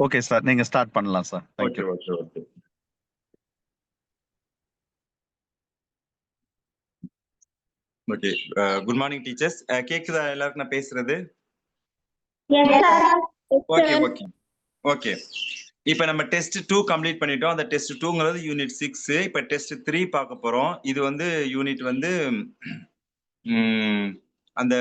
Okay sir, நீங்க start பண்ணலாம் sir. Okay thank you. Okay okay okay. Good morning teachers. கேக்குதா எல்லாருக்கும் நான் பேசுறது? Okay okay okay. இப்ப நம்ம டெஸ்ட் 2 கம்ப்ளீட் பண்ணிட்டோம். அந்த டெஸ்ட் 2ங்கிறது யூனிட் 6. இப்ப டெஸ்ட் 3 பார்க்க போறோம். இது வந்து யூனிட் வந்து அந்த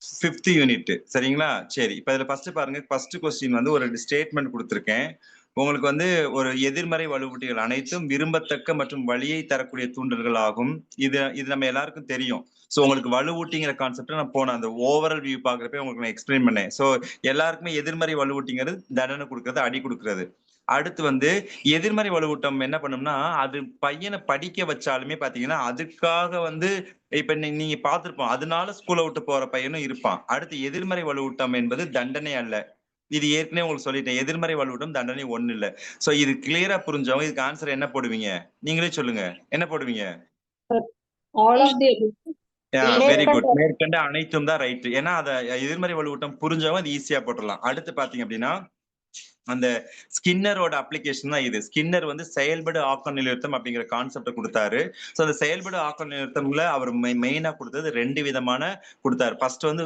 5th யூனிட். சரிங்களா? சரி. இப்ப இதுல ஃபர்ஸ்ட் பாருங்க. ஃபர்ஸ்ட் கொஸ்டின் வந்து ஒரு ஸ்டேட்மெண்ட் கொடுத்திருக்கேன். உங்களுக்கு வந்து ஒரு எதிர்மறை வலுவூட்டிகள் அனைத்தும் விரும்பத்தக்க மற்றும் வலியை தரக்கூடிய தூண்டல்கள் ஆகும். இது நம்ம எல்லாருக்கும் தெரியும். சோ உங்களுக்கு வலுவூட்டிங்கிற கான்செப்ட் நான் போன அந்த ஓவரால் வியூ பாக்குறப்ப உங்களுக்கு நான் எக்ஸ்பிளைன் பண்ணேன். சோ எல்லாருக்குமே எதிர்மறை வலுவூட்டிங்கிறது தண்டனை கொடுக்கறது, அடி கொடுக்கறது. அடுத்து வந்து எதிர்மறை வலுவூட்டம் என்ன பண்ணும்னா, அது பையனை படிக்க வச்சாலுமே பாத்தீங்கன்னா அதுக்காக வந்து இப்ப நீங்க பார்த்திருப்போம். அதனால ஸ்கூலை விட்டு போற பையனும் இருப்பான். அடுத்து எதிர்மறை வலுவூட்டம் என்பது தண்டனை அல்ல. இது ஏற்கனவே உங்களுக்கு சொல்லிட்டேன். எதிர்மறை வலுவூட்டம் தண்டனை ஒண்ணு இல்ல. சோ இது கிளியரா புரிஞ்சவங்க இதுக்கு ஆன்சர் என்ன போடுவீங்க? நீங்களே சொல்லுங்க. என்ன போடுவீங்க? All of the very good. மேற்கண்ட அனைத்தும் தான் ரைட். ஏன்னா அத எதிர்மறை வலுவூட்டம் புரிஞ்சவங்க அது ஈஸியா போட்டுடலாம். அடுத்து பாத்தீங்க அப்படின்னா அந்த ஸ்கின்னரோட அப்ளிகேஷன் தான் இது. ஸ்கின்னர் வந்து செயல்படு ஆக்க நிலைநிறுத்தம் அப்படிங்கிற கான்செப்ட கொடுத்தாரு. சோ அந்த செயல்படு ஆக்க நிலைநிறுத்தம்ல அவர் மெயினா கொடுத்தது 2 விதமான கொடுத்தாரு. ஃபர்ஸ்ட் வந்து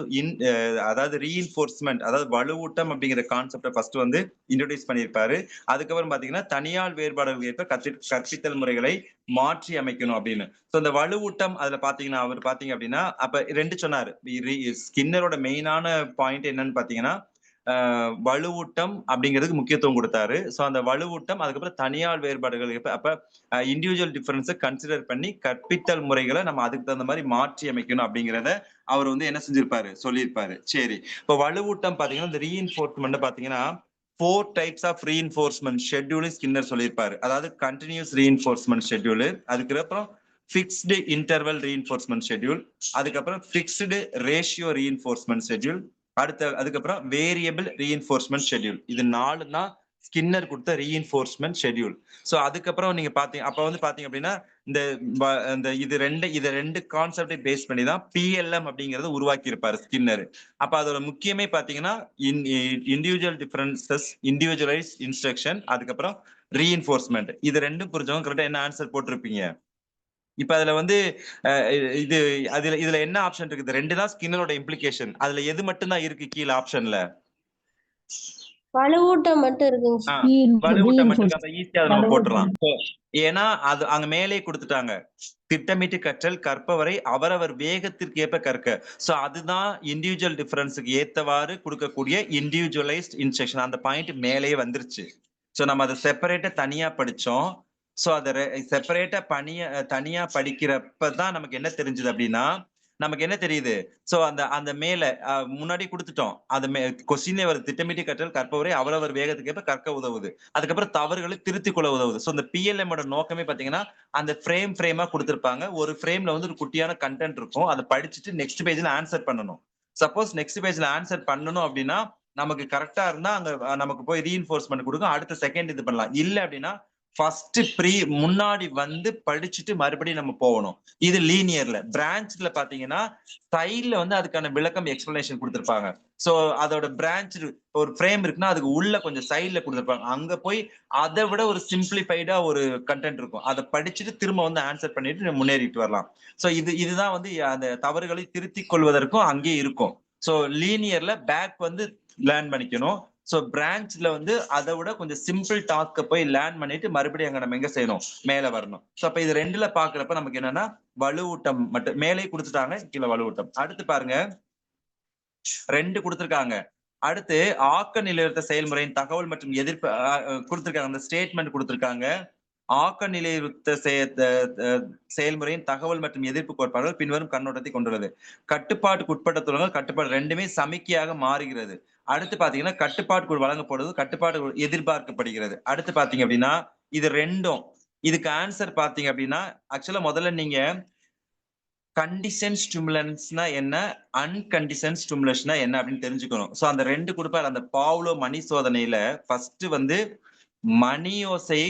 அதாவது ரீஇன்ஃபோர்ஸ்மெண்ட், அதாவது வலுவூட்டம் அப்படிங்கிற கான்செப்ட ஃபர்ஸ்ட் வந்து இன்ட்ரோடியூஸ் பண்ணியிருப்பாரு. அதுக்கப்புறம் பாத்தீங்கன்னா தனியால் வேறுபாடுகள் ஏற்ப கற்பித்தல் முறைகளை மாற்றி அமைக்கணும் அப்படின்னு. சோ இந்த வலுவூட்டம் அதுல பாத்தீங்கன்னா அவர் பாத்தீங்க அப்படின்னா அப்ப 2 சொன்னாரு. ஸ்கின்னரோட மெயினான பாயிண்ட் என்னன்னு பாத்தீங்கன்னா வலுவூட்டம் அப்படிங்கிறதுக்கு முக்கியத்துவம் கொடுத்தாரு. சோ அந்த வலுவூட்டம் அதுக்கப்புறம் தனியார் வேறுபாடுகள் அப்ப இண்டிவிஜுவல் டிஃபரன்ஸை கன்சிடர் பண்ணி கற்பித்தல் முறைகளை நம்ம அதுக்கு தகுந்த மாதிரி மாற்றி அமைக்கணும் அப்படிங்கிறத அவர் வந்து என்ன செஞ்சிருப்பாரு, சொல்லியிருப்பாரு. சரி, இப்ப வலுவூட்டம் பாத்தீங்கன்னா இந்த ரீஇன்ஃபோர்ஸ்மெண்ட் பாத்தீங்கன்னா 4 types of reinforcement schedule Skinner சொல்லியிருப்பாரு. அதாவது கண்டினியூஸ் ரீஇன்ஃபோர்ஸ்மெண்ட் ஷெட்யூல், அதுக்கப்புறம் ஃபிக்ஸ்டு இன்டர்வல் ரீஇன்ஃபோர்ஸ்மெண்ட் ஷெட்யூல், அதுக்கப்புறம் ஃபிக்ஸ்டு ரேஷியோ ரீஇன்ஃபோர்ஸ்மெண்ட் ஷெட்யூல், அதுக்கப்புறம் வேரியபிள் ரீஇன்ஃபோர்ஸ்மெண்ட் ஷெட்யூல். இது 4 தான் ஸ்கின்னர் கொடுத்த ரீஇன்ஃபோர்ஸ்மெண்ட் ஷெட்யூல். சோ அதுக்கப்புறம் நீங்க பாத்தீங்க அப்ப வந்து பாத்தீங்க அப்படின்னா இந்த இது ரெண்டு கான்செப்டை பேஸ் பண்ணி தான் பிஎல்எம் அப்படிங்கறத உருவாக்கி இருப்பாரு ஸ்கின்னர். அப்ப அதோட முக்கியமே பாத்தீங்கன்னா இண்டிவிஜுவல் டிஃபரன்சஸ், இண்டிவிஜுவலைஸ் இன்ஸ்ட்ரக்ஷன், அதுக்கப்புறம் ரீஇன்ஃபோர்ஸ்மெண்ட். இது ரெண்டும் புரிஞ்சவங்க கரெக்டா என்ன ஆன்சர் போட்டிருப்பீங்க? இப்ப அதுல வந்து இதுல என்ன ஆப்ஷன் இருக்குது? 2 தான் ஸ்கின்னரோட இம்ப்ளிகேஷன். அதுல எது மட்டும் தான் இருக்கு கீழ ஆப்ஷன்ல? வலுவூட்டம் மட்டும் இருக்குங்க. வலுவூட்டம் மட்டும் ஈஸியா நம்ம போட்டுறலாம். ஏன்னா அது அங்க மேலே கொடுத்துட்டாங்க. திட்டமிட்டு கற்றல் கற்பவரை அவரவர் வேகத்திற்கு ஏற்ப கற்க. சோ அதுதான் இண்டிவிஜுவல் டிஃபரன்ஸுக்கு ஏத்தவாறு கொடுக்கக்கூடிய இண்டிவிஜுவலைஸ்ட் இன்ஸ்ட்ரக்ஷன். அந்த பாயிண்ட் மேலேயே வந்துருச்சு. சோ நம்ம அதை செப்பரேட்டா தனியா படிச்சோம். சோ அத செப்பரேட்டா தனியா படிக்கிறப்பதான் நமக்கு என்ன தெரிஞ்சது அப்படின்னா, நமக்கு என்ன தெரியுது? சோ அந்த மேல முன்னாடி கொடுத்துட்டோம். அந்த கொஸ்டினே வருது. திட்டமிட்டு கற்றல் கற்பவரை அவரவர் வேகத்துக்கு ஏற்ப கற்க உதவுது. அதுக்கப்புறம் தவறுகளை திருத்திக் கொள்ள உதவுது. சோ இந்த பிஎல்எம் ஓட நோக்கமே பாத்தீங்கன்னா அந்த ஃப்ரேமா கொடுத்திருப்பாங்க. ஒரு ஃப்ரேம்ல வந்து ஒரு குட்டியான கண்டென்ட் இருக்கும். அதை படிச்சுட்டு நெக்ஸ்ட் பேஜ்ல ஆன்சர் பண்ணணும். சப்போஸ் நெக்ஸ்ட் பேஜ்ல ஆன்சர் பண்ணணும் அப்படின்னா நமக்கு கரெக்டா இருந்தா அங்க நமக்கு போய் ரீஇன்ஃபோர்ஸ்மெண்ட் கொடுக்கும். அடுத்த செகண்ட் இது பண்ணலாம். இல்ல அப்படின்னா ஃபர்ஸ்ட் முன்னாடி வந்து படிச்சுட்டு மறுபடியும் நம்ம போகணும். இது லீனியர்ல. பிரான்ச்ல பாத்தீங்கன்னா சைட்ல வந்து அதுக்கான விளக்கம் எக்ஸ்பிளனேஷன் கொடுத்திருப்பாங்க. சோ அதோட பிரான்ச் ஒரு ஃப்ரேம் இருக்குன்னா அதுக்கு உள்ள கொஞ்சம் சைட்ல கொடுத்திருப்பாங்க. அங்க போய் அதை விட ஒரு சிம்பிளிஃபைடா ஒரு கண்டென்ட் இருக்கும். அதை படிச்சுட்டு திரும்ப வந்து ஆன்சர் பண்ணிட்டு முன்னேறிட்டு வரலாம். சோ இதுதான் வந்து அந்த தவறுகளை திருத்திக் கொள்வதற்கும் அங்கே இருக்கும். சோ லீனியர்ல பேக் வந்து லேர்ன் பண்ணிக்கணும். சோ பிரான்ச்ல வந்து அதை விட கொஞ்சம் சிம்பிள் டாஸ்க போய் லேர்ன் பண்ணிட்டு மறுபடியும் அங்க நம்ம எங்க செய்யணும், மேல வரணும். சோ அப்ப இது ரெண்டுல பாக்குறப்ப நமக்கு என்னன்னா வலுவூட்டம் மட்டும் மேலே கொடுத்துட்டாங்க, கீழே வலுவூட்டம். அடுத்து பாருங்க 2 கொடுத்திருக்காங்க. அடுத்து ஆக்க நிலைநிறுத்த செயல்முறையின் தகவல் மற்றும் எதிர்ப்பு கொடுத்திருக்காங்க. அந்த ஸ்டேட்மெண்ட் கொடுத்திருக்காங்க. ஆக்க நிலைநிறுத்த செயல்முறையின் தகவல் மற்றும் எதிர்ப்பு கோட்பாடுகள் பின்வரும் கண்ணோட்டத்தை கொண்டுள்ளது. கட்டுப்பாட்டுக்கு உட்பட்ட துலங்கள் கட்டுப்பாடு ரெண்டுமே சமிக்கையாக மாறுகிறது. அடுத்து பாத்தீங்கன்னா கட்டுப்பாட்டுக்குள் வழங்கப்படுவது கட்டுப்பாடு எதிர்பார்க்கப்படுகிறது. அடுத்து பாத்தீங்க அப்படின்னா இது ரெண்டும். இதுக்கு ஆன்சர் பாத்தீங்க அப்படின்னா ஆக்சுவலா முதல்ல நீங்க கண்டிஷன் ஸ்டிமுலன்ஸ்னா என்ன, அன்கண்டிஷன் ஸ்டிமுலேஷனா என்ன அப்படின்னு தெரிஞ்சுக்கணும். சோ அந்த 2 கொடுப்பாரு. அந்த பாவ்லோ மணி சோதனையில ஃபர்ஸ்ட் வந்து மணியோசையை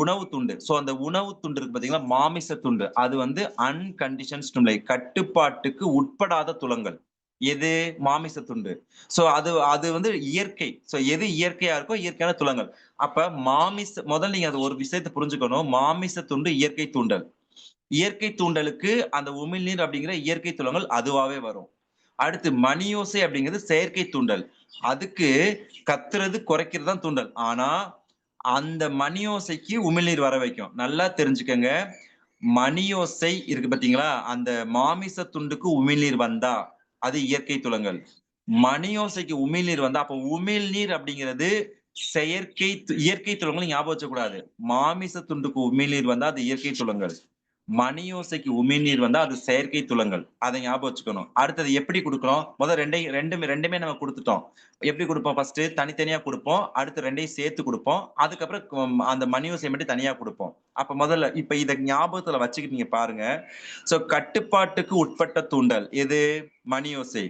உணவு துண்டு. சோ அந்த உணவு துண்டு இருக்கு பாத்தீங்களா, மாமிச துண்டு, அது வந்து அன்கண்டிஷன் ஸ்டிமுலை, கட்டுப்பாட்டுக்கு உட்படாத துலங்கள். எது? மாமிச துண்டு. சோ அது அது வந்து இயற்கை. சோ எது இயற்கையா இருக்கோ இயற்கையான துலங்கல். அப்ப முதல்ல நீங்க அது ஒரு விஷயத்தை புரிஞ்சுக்கணும். மாமிச துண்டு இயற்கை தூண்டல். இயற்கை தூண்டலுக்கு அந்த உமிழ்நீர் அப்படிங்கிற இயற்கை துலங்கல் அதுவாவே வரும். அடுத்து மணியோசை அப்படிங்கிறது செயற்கை தூண்டல். அதுக்கு கத்துறது குறைக்கிறது தான் தூண்டல். ஆனா அந்த மணியோசைக்கு உமிழ்நீர் வர வைக்கும். நல்லா தெரிஞ்சுக்கங்க. மணியோசை இருக்கு பாத்தீங்களா? அந்த மாமிச துண்டுக்கு உமிழ்நீர் வந்தா அது இயற்கை துலங்கல். மணியோசைக்கு உமிழ்நீர் வந்தா அப்ப உமிழ்நீர் அப்படிங்கிறது இயற்கை துலங்கல் ஞாபகம் வச்சக்கூடாது. மாமிச துண்டுக்கு உமிழ்நீர் வந்தா அது இயற்கை துலங்கல். மணியோசைக்கு உமிழ்நீர் வந்தா அது செயற்கை துலங்கல். அதை ஞாபகம் வச்சுக்கணும். அடுத்தது எப்படி குடுக்குறோம்? ரெண்டுமே நம்ம குடுத்துட்டோம். எப்படி குடுப்போம்? ஃபர்ஸ்ட் தனித்தனியா குடுப்போம். அடுத்து 2யும் சேர்த்து குடுப்போம். அதுக்கப்புறம் அந்த மணியோசை மட்டும் தனியா குடுப்போம். அப்ப முதல்ல இப்ப இத ஞாபகத்துல வச்சுக்கிட்டு நீங்க பாருங்க. சோ கட்டுப்பாட்டுக்கு உட்பட்ட தூண்டல் எது? மணியோசை.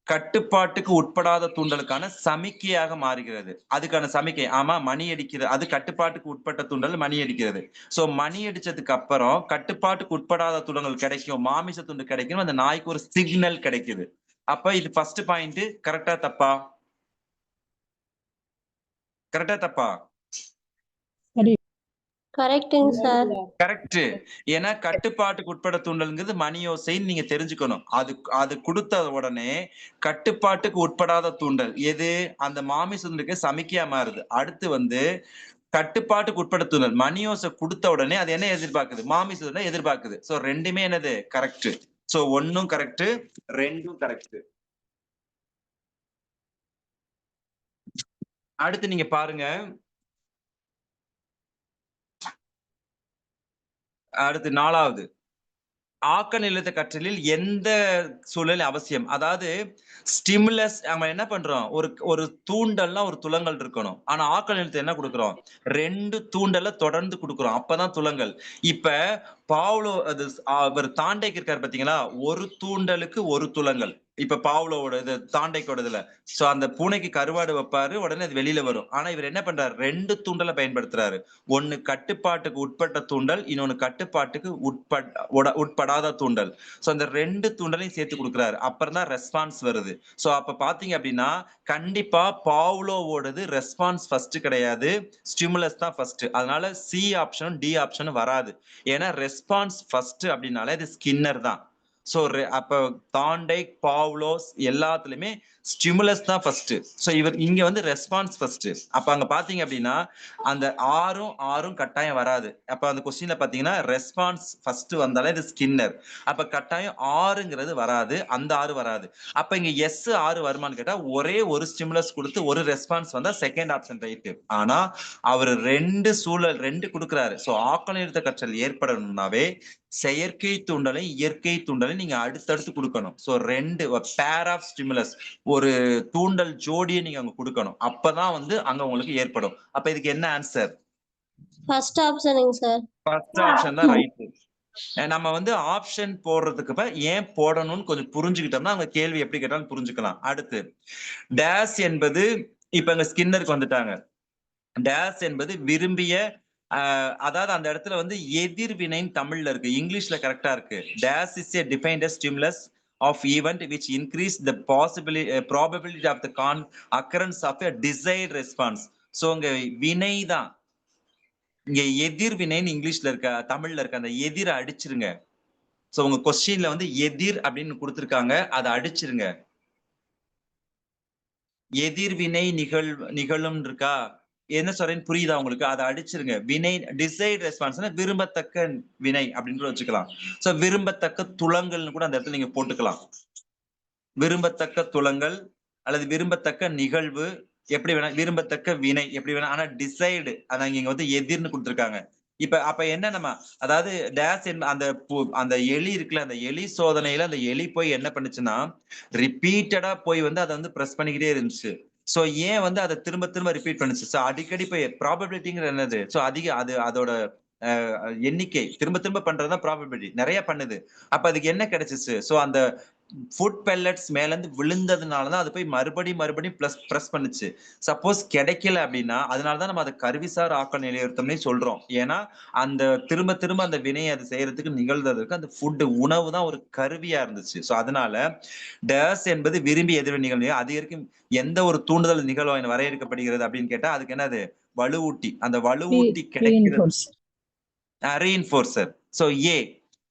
கட்டுப்பாட்டுக்கு உட்படாத தூண்டலுக்கான சமிக்கையாக மாறுகிறது. அதுக்கான சமிக்கை. ஆமா, மணி அடிக்கிறது. அது கட்டுப்பாட்டுக்கு உட்பட்ட தூண்டல் மணி அடிக்கிறது. சோ மணி அடிச்சதுக்கு அப்புறம் கட்டுப்பாட்டுக்கு உட்படாத தூண்டல் கிடைக்கும். மாமிச துண்டு கிடைக்கும். அந்த நாய்க்கு ஒரு சிக்னல் கிடைக்குது. அப்ப இது ஃபர்ஸ்ட் பாயிண்ட். கரெக்டா தப்பா? கரெக்டா தப்பா? கரெக்ட்டுங்க சார். கரெக்ட். ஏன்னா கட்டுப்பாட்டுக்கு உட்பட தூண்டல்ங்கிறது மணியோசைன்னு நீங்க தெரிஞ்சுக்கணும். அது அது கொடுத்த உடனே கட்டுப்பாட்டுக்கு உட்படாத தூண்டல் எது? அந்த மாமிச துண்டுக்கு சமிக்கையா மாறுது. அடுத்து வந்து கட்டுப்பாட்டுக்கு உட்பட்ட தூண்டல் மணியோசை கொடுத்த உடனே அது என்ன எதிர்பார்க்குது? மாமிச துண்டை எதிர்பார்க்குது. சோ ரெண்டுமே என்னது? கரெக்ட். சோ 1ம் கரெக்ட், 2ம் கரெக்ட். அடுத்து நீங்க பாருங்க. அடுத்து 4வது ஆக்க நிலைத்த கற்றலில் எந்த சூழல் அவசியம்? அதாவது ஸ்டிமுலஸ் நம்ம என்ன பண்றோம்? ஒரு ஒரு தூண்டல்னா ஒரு துலங்கல் இருக்கணும். ஆனா ஆக்க நிலையத்தை என்ன குடுக்குறோம்? 2 தூண்டல தொடர்ந்து குடுக்குறோம். அப்பதான் துலங்கல். இப்ப பாவ்லோ அது அவர் தாண்டைக்கு இருக்காரு பாத்தீங்களா? ஒரு தூண்டலுக்கு ஒரு துலங்கல். இப்ப பாவ்லோவோட இது தாண்டைக்கோட இதுல. சோ அந்த பூனைக்கு கருவாடு வைப்பாரு. உடனே அது வெளியில வரும். ஆனா இவர் என்ன பண்றாரு? 2 தூண்டல பயன்படுத்துறாரு. ஒண்ணு கட்டுப்பாட்டுக்கு உட்பட்ட தூண்டல், இன்னொன்னு கட்டுப்பாட்டுக்கு உட்படாத தூண்டல். சோ அந்த 2 தூண்டலையும் சேர்த்து குடுக்குறாரு. அப்புறம் தான் ரெஸ்பான்ஸ் வருது. சோ அப்ப பாத்தீங்க அப்படின்னா கண்டிப்பா பாவ்லோவோடது ரெஸ்பான்ஸ் ஃபர்ஸ்ட் கிடையாது. ஸ்டிமுலஸ் தான் ஃபர்ஸ்ட். அதனால சி ஆப்ஷனும் டி ஆப்ஷனும் வராது. ஏன்னா ரெஸ்பான்ஸ் ஃபர்ஸ்ட் அப்படின்னாலே அது ஸ்கின்னர் தான். சோ அப்ப தாண்டைக், பாவ்லோஸ் எல்லாத்துலயுமே ஸ்டிமுலஸ் தான் ஃபர்ஸ்ட். சோ இங்க வந்து ரெஸ்பான்ஸ் ஃபர்ஸ்ட். அப்ப அங்க பாத்தீங்க அப்படின்னா அந்த ஆறும் கட்டாயம் வராது. அப்ப அந்த கொஸ்டின்ல பாத்தீங்கன்னா ரெஸ்பான்ஸ் ஃபர்ஸ்ட் வந்தாலே இது ஸ்கின்னர். அப்ப கட்டாயம் 6ங்கிறது வராது. அந்த 6 வராது. அப்ப இங்க எஸ் 6 வருமான்னு கேட்டா ஒரே ஒரு ஸ்டிமுலஸ் கொடுத்து ஒரு ரெஸ்பான்ஸ் வந்தா செகண்ட் ஆப்ஷன் ரைட். ஆனா அவர் 2 கொடுக்குறாரு. சோ ஆக்க நிறுத்த கற்றல் ஏற்படணும்னாவே செயற்கை தூண்டலை இயற்கை தூண்டலை நீங்க அடுத்தடுத்து கொடுக்கணும். சோ 2 பேர் ஆஃப் ஸ்டிமுலஸ் ஒரு தூண்டல் ஜோடியை நீங்க அங்க கொடுக்கணும். அப்பதான் வந்து அங்க உங்களுக்கு ஏற்படும். அப்ப இதுக்கு என்ன ஆன்சர்? ஃபர்ஸ்ட் ஆப்ஷனுங்க சார். ஃபர்ஸ்ட் ஆப்ஷன் தான் ரைட். நம்ம வந்து ஆப்ஷன் போடுறதுக்கு ஏன் போடணும்னு கொஞ்சம் புரிஞ்சுக்கிட்டோம்னா அவங்க கேள்வி எப்படி கேட்டாலும் புரிஞ்சுக்கலாம். அடுத்து டேஸ் என்பது இப்ப இங்க ஸ்கின்னருக்கு வந்துட்டாங்க. டேஸ் என்பது விரும்பிய அதாவது அந்த இடத்துல வந்து எதிர்வினைன்னு தமிழ்ல இருக்கு. இங்கிலீஷ்ல கரெக்டா இருக்கு. Days is a defined as stimulus of event which increase the probability of the occurrence of a desired response. So இங்க வினை தான். இங்க எதிர்வினைன்னு இங்கிலீஷ்ல இருக்க, தமிழ்ல இருக்க அந்த எதிர அடிச்சிருங்க. சோ உங்க கொஸ்டின்ல வந்து எதிர் அப்படின்னு கொடுத்திருக்காங்க. அதை அடிச்சிருங்க. எதிர்வினை நிகழும் இருக்கா? என்ன சொல்றேன்னு புரியுதா உங்களுக்கு? அதை அடிச்சிருங்க. வினை டிசைட் ரெஸ்பான்ஸ்னா விரும்பத்தக்க வினை அப்படின்னு கூட வச்சுக்கலாம். சோ விரும்பத்தக்க துலங்கல்னு கூட அந்த இடத்துல நீங்க போட்டுக்கலாம். விரும்பத்தக்க துலங்கல் அல்லது விரும்பத்தக்க நிகழ்வு எப்படி வேணா, விரும்பத்தக்க வினை எப்படி வேணா. ஆனா டிசைடு அதான் இங்க வந்து எதிர்னு கொடுத்திருக்காங்க. அப்ப என்ன நம்ம அதாவது டேஸ் அந்த எலி இருக்குல்ல, அந்த எலி சோதனையில அந்த எலி போய் என்ன பண்ணுச்சுன்னா ரிப்பீட்டடா போய் வந்து அதை வந்து பிரஸ் பண்ணிக்கிட்டே இருந்துச்சு. சோ ஏன் வந்து அதை திரும்ப திரும்ப ரிப்பீட் பண்ணுச்சு? சோ அடிக்கடி போய் ப்ராபபிலிட்டிங்கிற என்னது? சோ அதோட எண்ணிக்கை திரும்ப திரும்ப பண்றதுதான் ப்ராபபிலிட்டி. நிறைய பண்ணுது. அப்ப அதுக்கு என்ன கிடைச்சிச்சு? சோ அந்த ஃபுட் பெல்லட்ஸ் மேல இருந்து விழுந்ததுனாலதான் அது போய் மறுபடியும் பிரஸ் பண்ணுச்சு. சப்போஸ் கிடைக்கல அப்படின்னா அதனாலதான் நம்ம அதை கருவிசார் ஆக்க நிலையுறுத்தம்னே சொல்றோம். ஏன்னா அந்த திரும்ப அந்த வினையை அது செய்யறதுக்கு நிகழ்ந்ததுக்கு அந்த ஃபுட் உணவு தான் ஒரு கருவியா இருந்துச்சு. சோ அதனால டேஸ் என்பது விரும்பி எதிர்வினை நிகழ்வு. அது வரைக்கும் எந்த ஒரு தூண்டுதல் நிகழ்வு வரையறுக்கப்படுகிறது அப்படின்னு கேட்டா அதுக்கு என்னது வலுவூட்டி. அந்த வலுவூட்டி கிடைக்கிறது ரீஇன்ஃபோர்சர். சோ ஏ,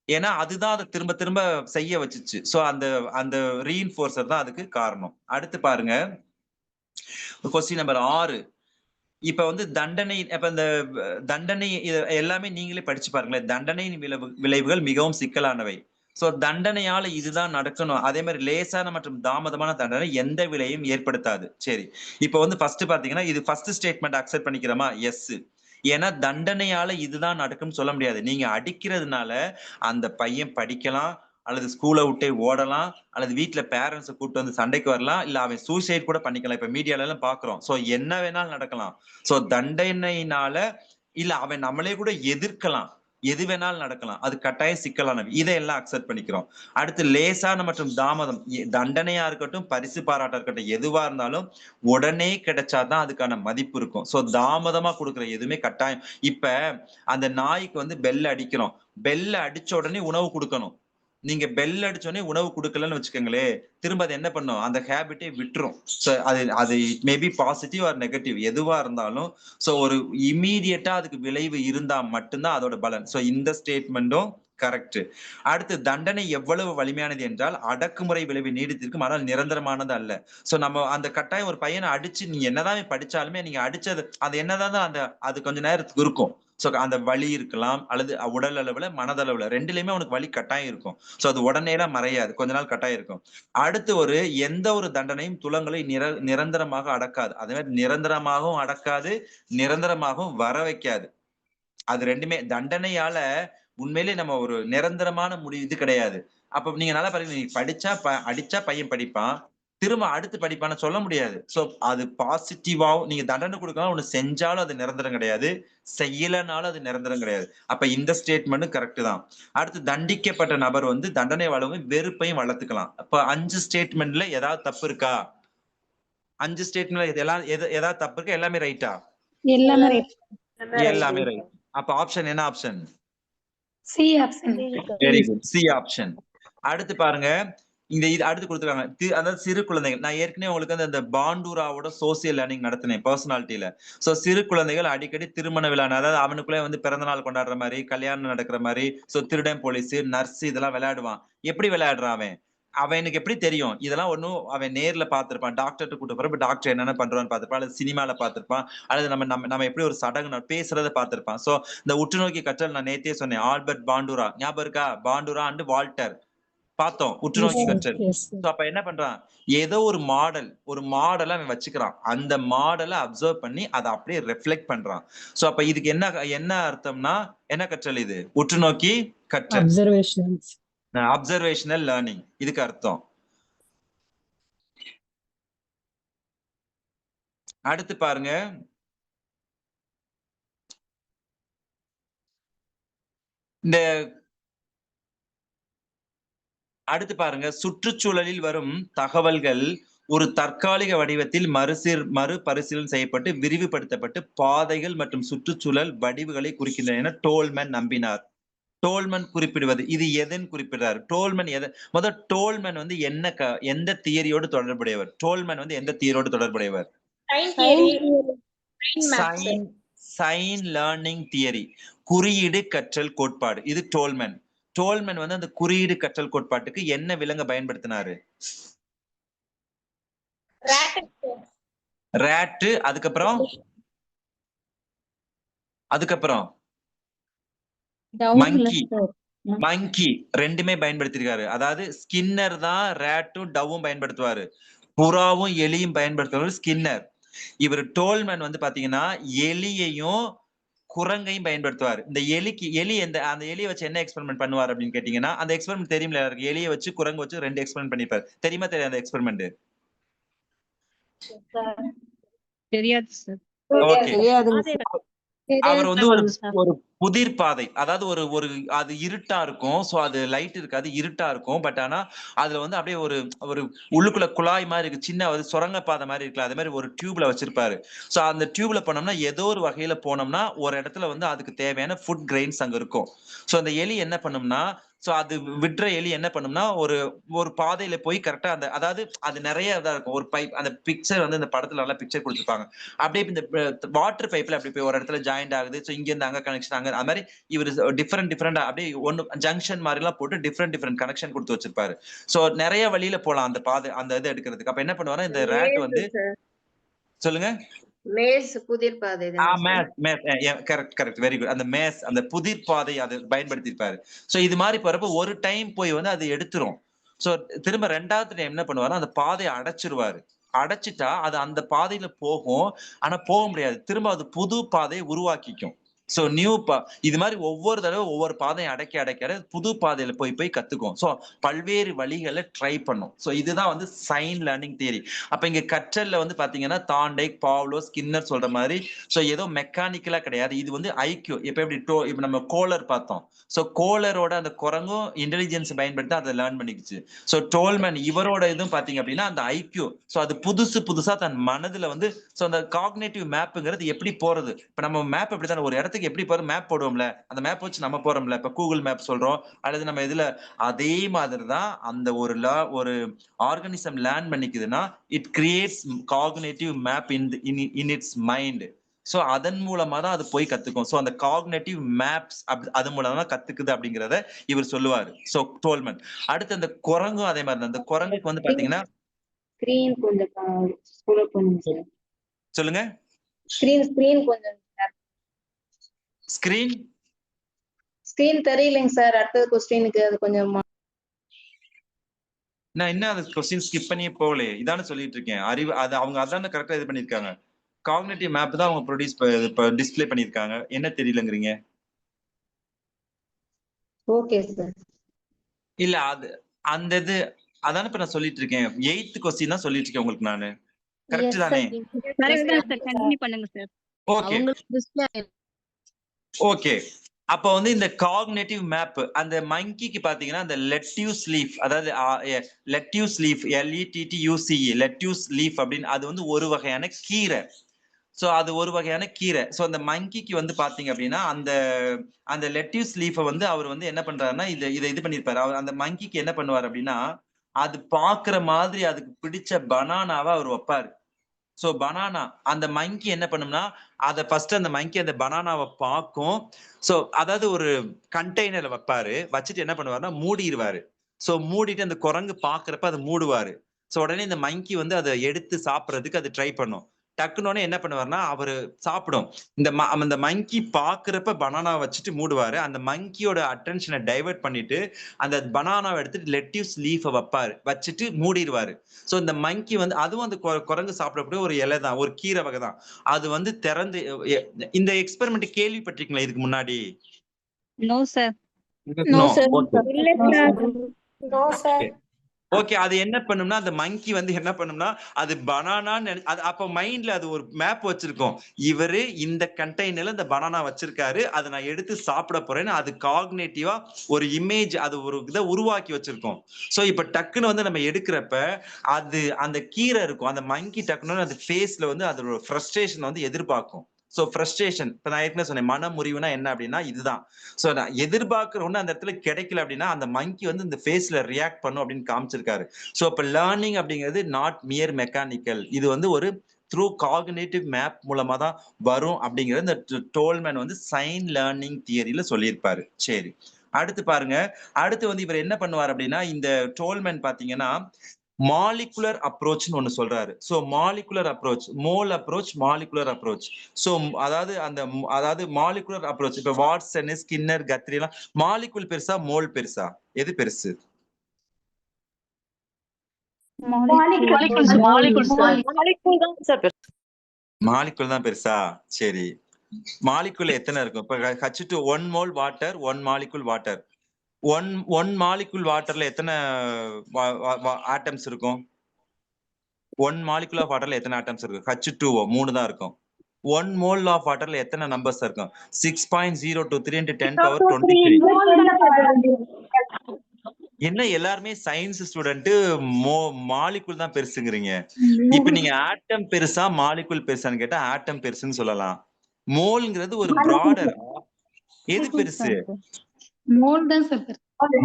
ஏன்னா அதுதான் அதை திரும்ப செய்ய வச்சுச்சு. சோ அந்த அந்த ரீஇன்ஃபோர்சர் தான் அதுக்கு காரணம். அடுத்து பாருங்க கொஸ்டின் நம்பர் 6. இப்ப வந்து தண்டனை, இப்ப இந்த தண்டனை எல்லாமே நீங்களே படிச்சு பாருங்களேன். தண்டனையின் விளைவுகள் மிகவும் சிக்கலானவை. சோ தண்டனையால இதுதான் நடக்கணும். அதே மாதிரி லேசான மற்றும் தாமதமான தண்டனை எந்த விளையும் ஏற்படுத்தாது. சரி, இப்ப வந்து ஃபர்ஸ்ட் பாத்தீங்கன்னா இது ஃபர்ஸ்ட் ஸ்டேட்மெண்ட் அக்செப்ட் பண்ணிக்கிறோமா? எஸ். ஏன்னா தண்டனையால இதுதான் நடக்கும்னு சொல்ல முடியாது. நீங்க அடிக்கிறதுனால அந்த பையன் படிக்கலாம், அல்லது ஸ்கூலை விட்டே ஓடலாம், அல்லது வீட்டுல பேரண்ட்ஸை கூப்பிட்டு வந்து சண்டைக்கு வரலாம், இல்ல அவன் சூசைட் கூட பண்ணிக்கலாம். இப்ப மீடியால எல்லாம் பாக்குறோம். சோ என்ன வேணாலும் நடக்கலாம். சோ தண்டனையினால இல்ல அவன் நம்மளே கூட எதிர்க்கலாம், எது வேணாலும் நடக்கலாம். அது கட்டாயம் சிக்கலானது. இதையெல்லாம் அக்செப்ட் பண்ணிக்கிறோம். அடுத்து லேசான மற்றும் தாமதம், தண்டனையா இருக்கட்டும் பரிசு பாராட்டா இருக்கட்டும் எதுவா இருந்தாலும் உடனே கிடைச்சாதான் அதுக்கான மதிப்பு இருக்கும். சோ தாமதமா கொடுக்குற எதுவுமே கட்டாயம். இப்ப அந்த நாய்க்கு வந்து பெல் அடிக்கிறோம், பெல்ல அடிச்ச உடனே உணவு கொடுக்கணும். நீங்க பெல் அடிச்ச உடனே உணவு கொடுக்கலன்னு வச்சுக்கோங்களேன், திரும்ப அது என்ன பண்ணும்? அந்த ஹேபிட்டே விட்டுரும். சோ அது மேபி பாசிட்டிவ் ஆர் நெகட்டிவ் எதுவா இருந்தாலும் சோ ஒரு இம்மீடியட்டா அதுக்கு விளைவு இருந்தா மட்டும்தான் அதோட பலன். சோ இந்த ஸ்டேட்மெண்ட்டும் கரெக்ட். அடுத்து தண்டனை எவ்வளவு வலிமையானது என்றால் அடக்குமுறை விளைவு நீடித்திருக்கும், ஆனால் நிரந்தரமானது அல்ல. சோ நம்ம அந்த கட்டாயம் ஒரு பையனை அடிச்சு நீங்க என்னதான் படிச்சாலுமே நீங்க அடிச்சது அது என்னதான் அந்த அது கொஞ்ச நேரத்துக்கு இருக்கும். சோ அந்த வலி இருக்கலாம், அல்லது உடல் அளவுல மனதளவுல ரெண்டுலயுமே அவனுக்கு வலி கட்டாயம் இருக்கும். சோ அது உடனே எல்லாம் மறையாது, கொஞ்ச நாள் கட்டாயம் இருக்கும். அடுத்து எந்த ஒரு தண்டனையும் துலங்களை நிரந்தரமாக அடக்காது. அதே மாதிரி நிரந்தரமாகவும் அடக்காது, நிரந்தரமாகவும் வர வைக்காது. அது ரெண்டுமே தண்டனையால உண்மையிலே நம்ம ஒரு நிரந்தரமான முடிவு இது கிடையாது. அப்ப நீங்க நல்லா பாருங்க, நீங்க படிச்சா அடிச்சா பையன் படிப்பான், திரும்ப அடுத்து படிப்பான்னு சொல்ல முடியாது. சோ அது பாசிட்டிவாவும் நீங்க தண்டனை கொடுக்கலாம், ஒண்ணு செஞ்சாலும் அது நிரந்தரம் கிடையாது, செய்யலனாலும் அது நிரந்தரம் கிடையாது. அப்ப இந்த ஸ்டேட்மெண்ட் கரெக்ட் தான். அடுத்து தண்டிக்கப்பட்ட நபர் வந்து தண்டனை வளவும் வெறுப்பையும் வளர்த்துக்கலாம். அப்ப 5 ஸ்டேட்மெண்ட்ல ஏதாவது தப்பு இருக்கா? 5 ஸ்டேட்மெண்ட்ல ஏதாவது தப்பு இருக்கா? எல்லாமே ரைட்டா? எல்லாமே ரைட். எல்லாமே ரைட். அப்ப ஆப்ஷன் என்ன option? C option. Very good, C option. அடுத்து பாருங்க, இந்த இது அடுத்து கொடுத்துருக்காங்க. அதாவது சிறு குழந்தைகள். நான் ஏற்கனவே உங்களுக்கு அந்த பாண்டூராவோட சோசியல் லேர்னிங் நடத்தினேன் பர்சனாலிட்டியில. சோ சிறு குழந்தைகள் அடிக்கடி திருமண விழா, அதாவது அவனுக்குள்ளே வந்து பிறந்த நாள் கொண்டாடுற மாதிரி, கல்யாணம் நடக்கிற மாதிரி, சோ திருடன் போலீஸ், நர்ஸ் இதெல்லாம் விளையாடுவான். எப்படி விளையாடுறான் அவன்? அவனுக்கு எப்படி தெரியும்? இதெல்லாம் ஒண்ணும் அவன் நேர்ல பார்த்திருப்பான், டாக்டர்கிட்ட கூட்டு போறப்ப டாக்டர் என்னென்ன பண்றான்னு பார்த்திருப்பான், அல்லது சினிமால பார்த்திருப்பான், அல்லது நம்ம எப்படி ஒரு சடங்கு பேசுறத பார்த்திருப்பான். சோ இந்த உற்றுநோக்கி கற்றல் நான் நேத்தே சொன்னேன், ஆல்பர்ட் பாண்டூரா ஞாபகம் இருக்கா? பாண்டூரா அண்ட் வால்டர் பார்த்தோம் உற்றுநோக்கி கற்றல். அப்ப என்ன பண்றான்? ஏதோ ஒரு மாடலை அவன் வச்சுக்கிறான், அந்த மாடலை அப்சர்வ் பண்ணி அதை அப்படியே ரெஃப்ளெக்ட் பண்றான். சோ அப்ப இதுக்கு என்ன அர்த்தம்னா என்ன கற்றல் இது? உற்றுநோக்கி கற்றல், அப்சர்வேஷனல் லேர்னிங் இதுக்கு அர்த்தம். அடுத்து பாருங்க, இந்த அடுத்து பாருங்க, சுற்றுச்சூழலில் வரும் தகவல்கள் ஒரு தற்காலிக வடிவத்தில் மறுபரிசீலனை செய்யப்பட்டு விரிவுபடுத்தப்பட்டு பாதைகள் மற்றும் சுற்றுச்சூழல் வடிவுகளை குறிக்கின்றன என டோல்மன் நம்பினார். டோல்மன் குறிப்பிடுவது இது எதன் குறிப்பிடுறார்? டோல்மன் டோல்மன் வந்து எந்த தியரியோடு தொடர்புடையவர்? டோல்மன் வந்து எந்த தியரியோடு தொடர்புடையவர்? சைன் லேர்னிங் தியரி, குறியீடு கற்றல் கோட்பாடு. இது டோல்மன். டோல்மன் வந்து அந்த குறியீடு கற்றல் கோட்பாட்டுக்கு என்ன விலங்க பயன்படுத்தினாரு? ராட். அதுக்கப்புறம் மங்கி ரெண்டுமே பயன்படுத்திருக்காரு. அதாவது ஸ்கின்னர் தான் ராட்டும் டவ்வும் பயன்படுத்துவாரு, புறாவும் எலியும் பயன்படுத்துவாரு ஸ்கின்னர். இவர் டோல்மன் வந்து பாத்தீங்கன்னா எலியையும் குரங்கையும் பயன்படுத்துவார். இந்த அந்த எலியை வச்சு என்ன எக்ஸ்பெரிமெண்ட் பண்ணுவார் அப்படின்னு கேட்டீங்கன்னா, அந்த எக்ஸ்பெரிமெண்ட் தெரியுமில்ல எல்லாருக்கும், எலியை வச்சு குரங்கு வச்சு 2 எக்ஸ்பெரிமெண்ட் பண்ணிப்பார். தெரியுமா தெரியாது அந்த எக்ஸ்பெரிமெண்ட்? தெரியாது சார். ஓகே, அவர் வந்து ஒரு ஒரு புதிர் பாதை, அதாவது ஒரு ஒரு அது இருட்டா இருக்கும். சோ அது லைட் இருக்காது, இருட்டா இருக்கும். பட் ஆனா அதுல வந்து அப்படியே ஒரு ஒரு உள்ளுக்குள்ள குழாய் மாதிரி இருக்கு, சின்ன ஒரு சுரங்க பாதை மாதிரி இருக்குல்ல, அது மாதிரி ஒரு டியூப்ல வச்சிருப்பாரு. சோ அந்த டியூப்ல போனோம்னா ஏதோ ஒரு வகையில போனோம்னா ஒரு இடத்துல வந்து அதுக்கு தேவையான ஃபுட் கிரெயின்ஸ் அங்க இருக்கும். சோ அந்த எலி என்ன பண்ணும்னா, சோ அது விட்ற எலி என்ன பண்ணும்னா, ஒரு ஒரு பாதையில போய் கரெக்ட்டா அந்த அதாவது அது நெறைய இதா இருக்கும். ஒரு பைப், அந்த பிக்சர் வந்து இந்த படத்துல நல்லா பிக்சர் குடுத்திருப்பாங்க. அப்படியே இந்த வாட்டர் பைப்ல அப்படி போய் ஒரு இடத்துல ஜாயிண்ட் ஆகுது. சோ இங்க இருந்து அங்க கனெக்ஷன், அங்க அது மாதிரி இவரு டிஃபரெண்டா அப்படியே ஒண்ணு ஜங்ஷன் மாதிரி எல்லாம் போட்டு டிஃபரெண்ட் கனெக்ஷன் குடுத்து வச்சிருப்பாரு. சோ நெறைய வழியில போலாம் அந்த பாதை, அந்த இத எடுக்கிறதுக்கு. அப்ப என்ன பண்ணுவாருன்னா, இந்த ராட் வந்து சொல்லுங்க. மேஸ் புதிர் பாதை தானே sir? Maze maze correct very good. அந்த மேஸ், அந்த புதிர் பாதை அதை பயன்படுத்தியிருப்பாரு. சோ இது மாதிரி போறப்ப ஒரு டைம் போய் வந்து அது எடுத்துரும். சோ திரும்ப 2வது டைம் என்ன பண்ணுவாருன்னா, அந்த பாதைய அடைச்சிருவாரு. அடைச்சிட்டா அது அந்த பாதையில போகும். ஆனா போக முடியாது. திரும்ப அது புது பாதையை உருவாக்கிக்கும். சோ இது மாதிரி ஒவ்வொரு தடவை ஒவ்வொரு பாதையை அடைக்க புது பாதையில போய் கத்துக்கும். சோ பல்வேறு வழிகளை ட்ரை பண்ணும். சோ இதுதான் வந்து சைன் லேர்னிங் தியரி. அப்ப இங்க கற்றல்ல வந்து பாத்தீங்கன்னா தாண்டைக், பாவ்லோ, ஸ்கின்னர் சொல்ற மாதிரி சோ ஏதோ மெக்கானிக்கலா கிடையாது. இது வந்து ஐக்யூ. இப்ப நம்ம கோலர் பார்த்தோம். சோ கோலரோட அந்த குரங்கும் இன்டெலிஜென்ஸ் பயன்படுத்தி அதை லேர்ன் பண்ணிக்கிச்சு. சோ டோல்மேன் இவரோட இதுவும் பாத்தீங்க அப்படின்னா அந்த ஐக்யூ. சோ அது புதுசா தன் மனதுல வந்து சோ அந்த காக்னேட்டிவ் மேப்ங்கிறது எப்படி போறது. இப்ப நம்ம மேப் எப்படித்தானே ஒரு இடத்துக்கு எப்படி போறது, மேப் போடுவோம்ல, அந்த மேப் வச்சு நம்ம போறோம்ல. இப்ப கூகுள் மேப் சொல்றோம் அல்லது நம்ம இதுல அதே மாதிரி தான் அந்த ஒரு ஆர்கானிசம் லேர்ன் பண்ணிக்குதுன்னா it creates cognitive map in its mind. So அதன் மூலமா தான் அது போய் கத்துக்கும். சோ அந்த காக்னேட்டிவ் மேப்ஸ் அது மூலமா தான் கத்துக்குது அப்படிங்கறத இவர் சொல்லுவாரு. So Tolman. அடுத்து அந்த குரங்கும் அதே மாதிரி தான். அந்த குரங்குக்கு வந்து பாத்தீங்கன்னா ஸ்கிரீன் கொஞ்சம் ஸ்க்ரோல் பண்ணுங்க சார். சொல்லுங்க. ஸ்கிரீன் கொஞ்சம் ஸ்கிரீன் தெரியலைங்க சார். அடுத்த கொஸ்டினுக்கு அது கொஞ்சம் நான் என்ன அந்த கொஸ்டின் ஸ்கிப் பண்ணியே போகலையே, இதானே சொல்லிட்டு இருக்கேன். அறிவு அது அவங்க அதானே கரெக்டா இது பண்ணிருக்காங்க. காக்னிட்டிவ் மேப் தான் அவங்க டிஸ்ப்ளே பண்ணிருக்காங்க. என்ன தெரியலங்கிறீங்க? Okay sir. இல்ல அது அந்த இது அதானே இப்ப நான் சொல்லிட்டு இருக்கேன். 8th கொஸ்டின் தான் சொல்லிட்டு இருக்கேன் உங்களுக்கு நானு. கரெக்ட் எஸ் தானே? சார். கரெக்ட் தான் சார். கண்டினியூ பண்ணுங்க சார். Okay okay. அப்ப வந்து இந்த காக்னேட்டிவ் மேப் அந்த மங்கிக்கு பாத்தீங்கன்னா அந்த லெட்யூஸ் லீஃப், அதாவது lettuce leaf, LETTUCE lettuce leaf அப்படின்னு அது வந்து ஒரு வகையான கீரை. சோ அது ஒரு வகையான கீரை. சோ அந்த மங்கிக்கு வந்து பாத்தீங்க அப்படின்னா அந்த அந்த லெட்யூஸ் லீஃப வந்து அவர் வந்து என்ன பண்றாருன்னா இது பண்ணிருப்பாரு. அவர் அந்த மங்கிக்கு என்ன பண்ணுவார் அப்படின்னா, அது பாக்குற மாதிரி அதுக்கு பிடிச்ச பனானாவை அவர் வைப்பாரு. சோ பனானா அந்த மங்கி என்ன பண்ணும்னா, அத ஃபர்ஸ்ட் அந்த மங்கி அந்த பனானாவை பார்க்கும். சோ அதாவது ஒரு கண்டெய்னர்ல வைப்பாரு. வச்சுட்டு என்ன பண்ணுவாருன்னா மூடிடுவாரு. சோ மூடிட்டு அந்த குரங்கு பாக்குறப்ப அதை மூடுவாரு. சோ உடனே இந்த மங்கி வந்து அதை எடுத்து சாப்பிடுறதுக்கு அது ட்ரை பண்ணும். டக்குனோடனே என்ன பண்ணுவாருன்னா அவரு சாப்பிடும். அந்த மங்கி பாக்குறப்ப பனானா வச்சுட்டு மூடுவாரு. அந்த மங்கியோட அட்டென்ஷனை டைவர்ட் பண்ணிட்டு அந்த பனானாவை எடுத்துட்டு லெட்யூஸ் லீஃபை வைப்பாரு. வச்சுட்டு மூடிடுவாரு. சோ இந்த மங்கி வந்து அதுவும் அந்த குரங்கு சாப்பிடக்கூடிய ஒரு இலை தான், ஒரு கீரை வகை தான். அது வந்து திறந்து இந்த எக்ஸ்பெரிமெண்ட் கேள்விப்பட்டிருக்கீங்களா இதுக்கு முன்னாடி? No sir. No no. Sir. Okay. இல்ல சார். No sir. ஓகே. அது என்ன பண்ணும்னா அந்த மங்கி வந்து என்ன பண்ணும்னா அது பனானான்னு அது அப்ப மைண்ட்ல அது ஒரு மேப் வச்சிருக்கும். இவரு இந்த கண்டெய்னர்ல இந்த பனானா வச்சிருக்காரு. அதை நான் எடுத்து சாப்பிட போறேன்னு அது காக்னேட்டிவா ஒரு இமேஜ், அது ஒரு இதை உருவாக்கி வச்சிருக்கோம். சோ இப்ப டக்குன்னு வந்து நம்ம எடுக்கிறப்ப அது அந்த கீரை இருக்கும். அந்த மங்கி டக்குன்னு அந்த ஃபேஸ்ல வந்து அதோட ஃப்ரஸ்ட்ரேஷன் வந்து எதிர்பார்க்கும். சோ ஃப்ரஸ்ட்ரேஷன் இப்ப நான் ஏற்கனவே சொன்னேன், மன முறிவுனா என்ன அப்படின்னா இதுதான். சோ நான் எதிர்பார்க்கிற ஒண்ணு அந்த இடத்துல கிடைக்கல அப்படின்னா அந்த மங்கி வந்து இந்த ஃபேஸ்ல ரியாக்ட் பண்ணும் அப்படின்னு காமிச்சிருக்காரு. சோ அப்ப லேர்னிங் அப்படிங்கிறது நாட் மியர் மெக்கானிக்கல். இது வந்து ஒரு த்ரூ காக்னிட்டிவ் மேப் மூலமா தான் வரும் அப்படிங்கறது இந்த டோல்மேன் வந்து சைன் லேர்னிங் தியரியில சொல்லியிருப்பாரு. சரி, அடுத்து பாருங்க. அடுத்து வந்து இவர் என்ன பண்ணுவார் அப்படின்னா, இந்த டோல்மேன் பாத்தீங்கன்னா மாலிகுலர் அப்ரோச்னு ஒண்ணு சொல்றாரு. So molecular approach, mole approach, molecular approach. So அதாவது மாலிகுலர் அப்ரோச் இப்ப வாட்சன், ஸ்கின்னர், கத்ரி எல்லாம் மாலிகுல் பெருசா மோல் பெருசா, எது பெருசு? மாலிகுல் தான் பெருசா? சரி, மாலிகுல் எத்தனை இருக்கும்? இப்ப H2 1 mole water, 1 molecule water. One molecule வாட்டர்ல எத்தனை ஆட்டம்ஸ் இருக்கும்? 1 மாலிகுல் ஆஃப் வாட்டர்ல எத்தனை ஆட்டம்ஸ் இருக்கும்? H2O 3 தான் இருக்கும். 1 mole of waterல எத்தனை நம்பர்ஸ் இருக்கும்? 6.023 into 10 power 23. என்ன எல்லாருமே சயின்ஸ் ஸ்டூடெண்ட் மாலிகுல் தான் பெருசுங்கிறீங்க. இப்ப நீங்க ஆட்டம் பெருசா மாலிகுல் பெருசான்னு கேட்டா ஆட்டம் பெருசுன்னு சொல்லலாம். மோல்ங்கிறது ஒரு பிராடர். எது பெருசு? மோல் தான் சார்.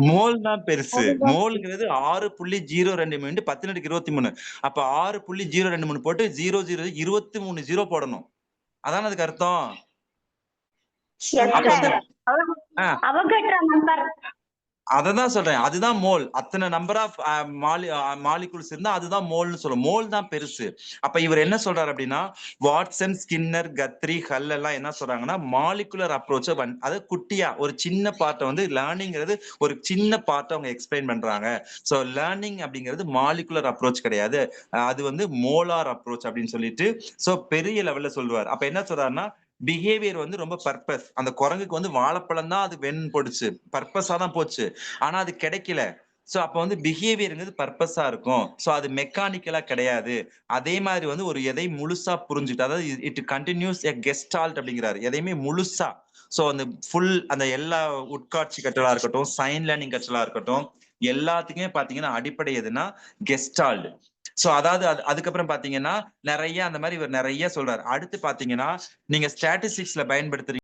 மோல் தான் பெருசு. மோல்ங்கிறது 6.02 into 10^23. அப்ப 6.023 போட்டு 00 23 0 போடணும். அதான அதுக்கு அர்த்தம். அததான் சொல்றேன். அதுதான் மோல். அத்தனை நம்பர் ஆஃப் மாலிகுல்ஸ் இருந்தா அதுதான் மோல்னு சொல்றோம். மோல் தான் பெருசு. அப்ப இவர் என்ன சொல்றாரு அப்படின்னா, வாட்சன், ஸ்கின்னர், கத்ரி, ஹல் எல்லாம் என்ன சொல்றாங்கன்னா மாலிகுலர் அப்ரோச், அது குட்டியா ஒரு சின்ன பார்ட்டை வந்து லேர்னிங்கிறது ஒரு சின்ன பார்ட்டை அவங்க எக்ஸ்பிளைன் பண்றாங்க. சோ லேர்னிங் அப்படிங்கிறது மாலிகுலர் அப்ரோச் கிடையாது, அது வந்து மோலார் அப்ரோச் அப்படின்னு சொல்லிட்டு சோ பெரிய லெவல்ல சொல்லுவார். அப்ப என்ன சொல்றாருன்னா, பிஹேவியர் வந்து ரொம்ப பர்பஸ். அந்த குரங்குக்கு வந்து வாழைப்பழம் தான் அது வேணும்னு போடுச்சு, பர்பஸா தான் போச்சு, ஆனா அது கிடைக்கல. சோ அப்ப வந்து பிஹேவியர்ங்கிறது பர்பஸா இருக்கும். சோ அது மெக்கானிக்கலா கிடையாது. அதே மாதிரி வந்து ஒரு எதை முழுசா புரிஞ்சுக்கிட்டு, அதாவது இட் கண்டினியூஸ் எ கெஸ்டால்ட் அப்படிங்கிறாரு, எதையுமே முழுசா. சோ அந்த ஃபுல் அந்த எல்லா உட்காட்சி கற்றலா இருக்கட்டும், சைன் லேர்னிங் கற்றலா இருக்கட்டும், எல்லாத்துக்குமே பாத்தீங்கன்னா அடிப்படை எதுனா கெஸ்டால்ட். சோ அதாவது அதுக்கப்புறம் பாத்தீங்கன்னா நிறைய அந்த மாதிரி இவர் நிறைய சொல்றாரு. அடுத்து பாத்தீங்கன்னா நீங்க ஸ்டாட்டிஸ்டிக்ஸ்ல பயன்படுத்துறீங்க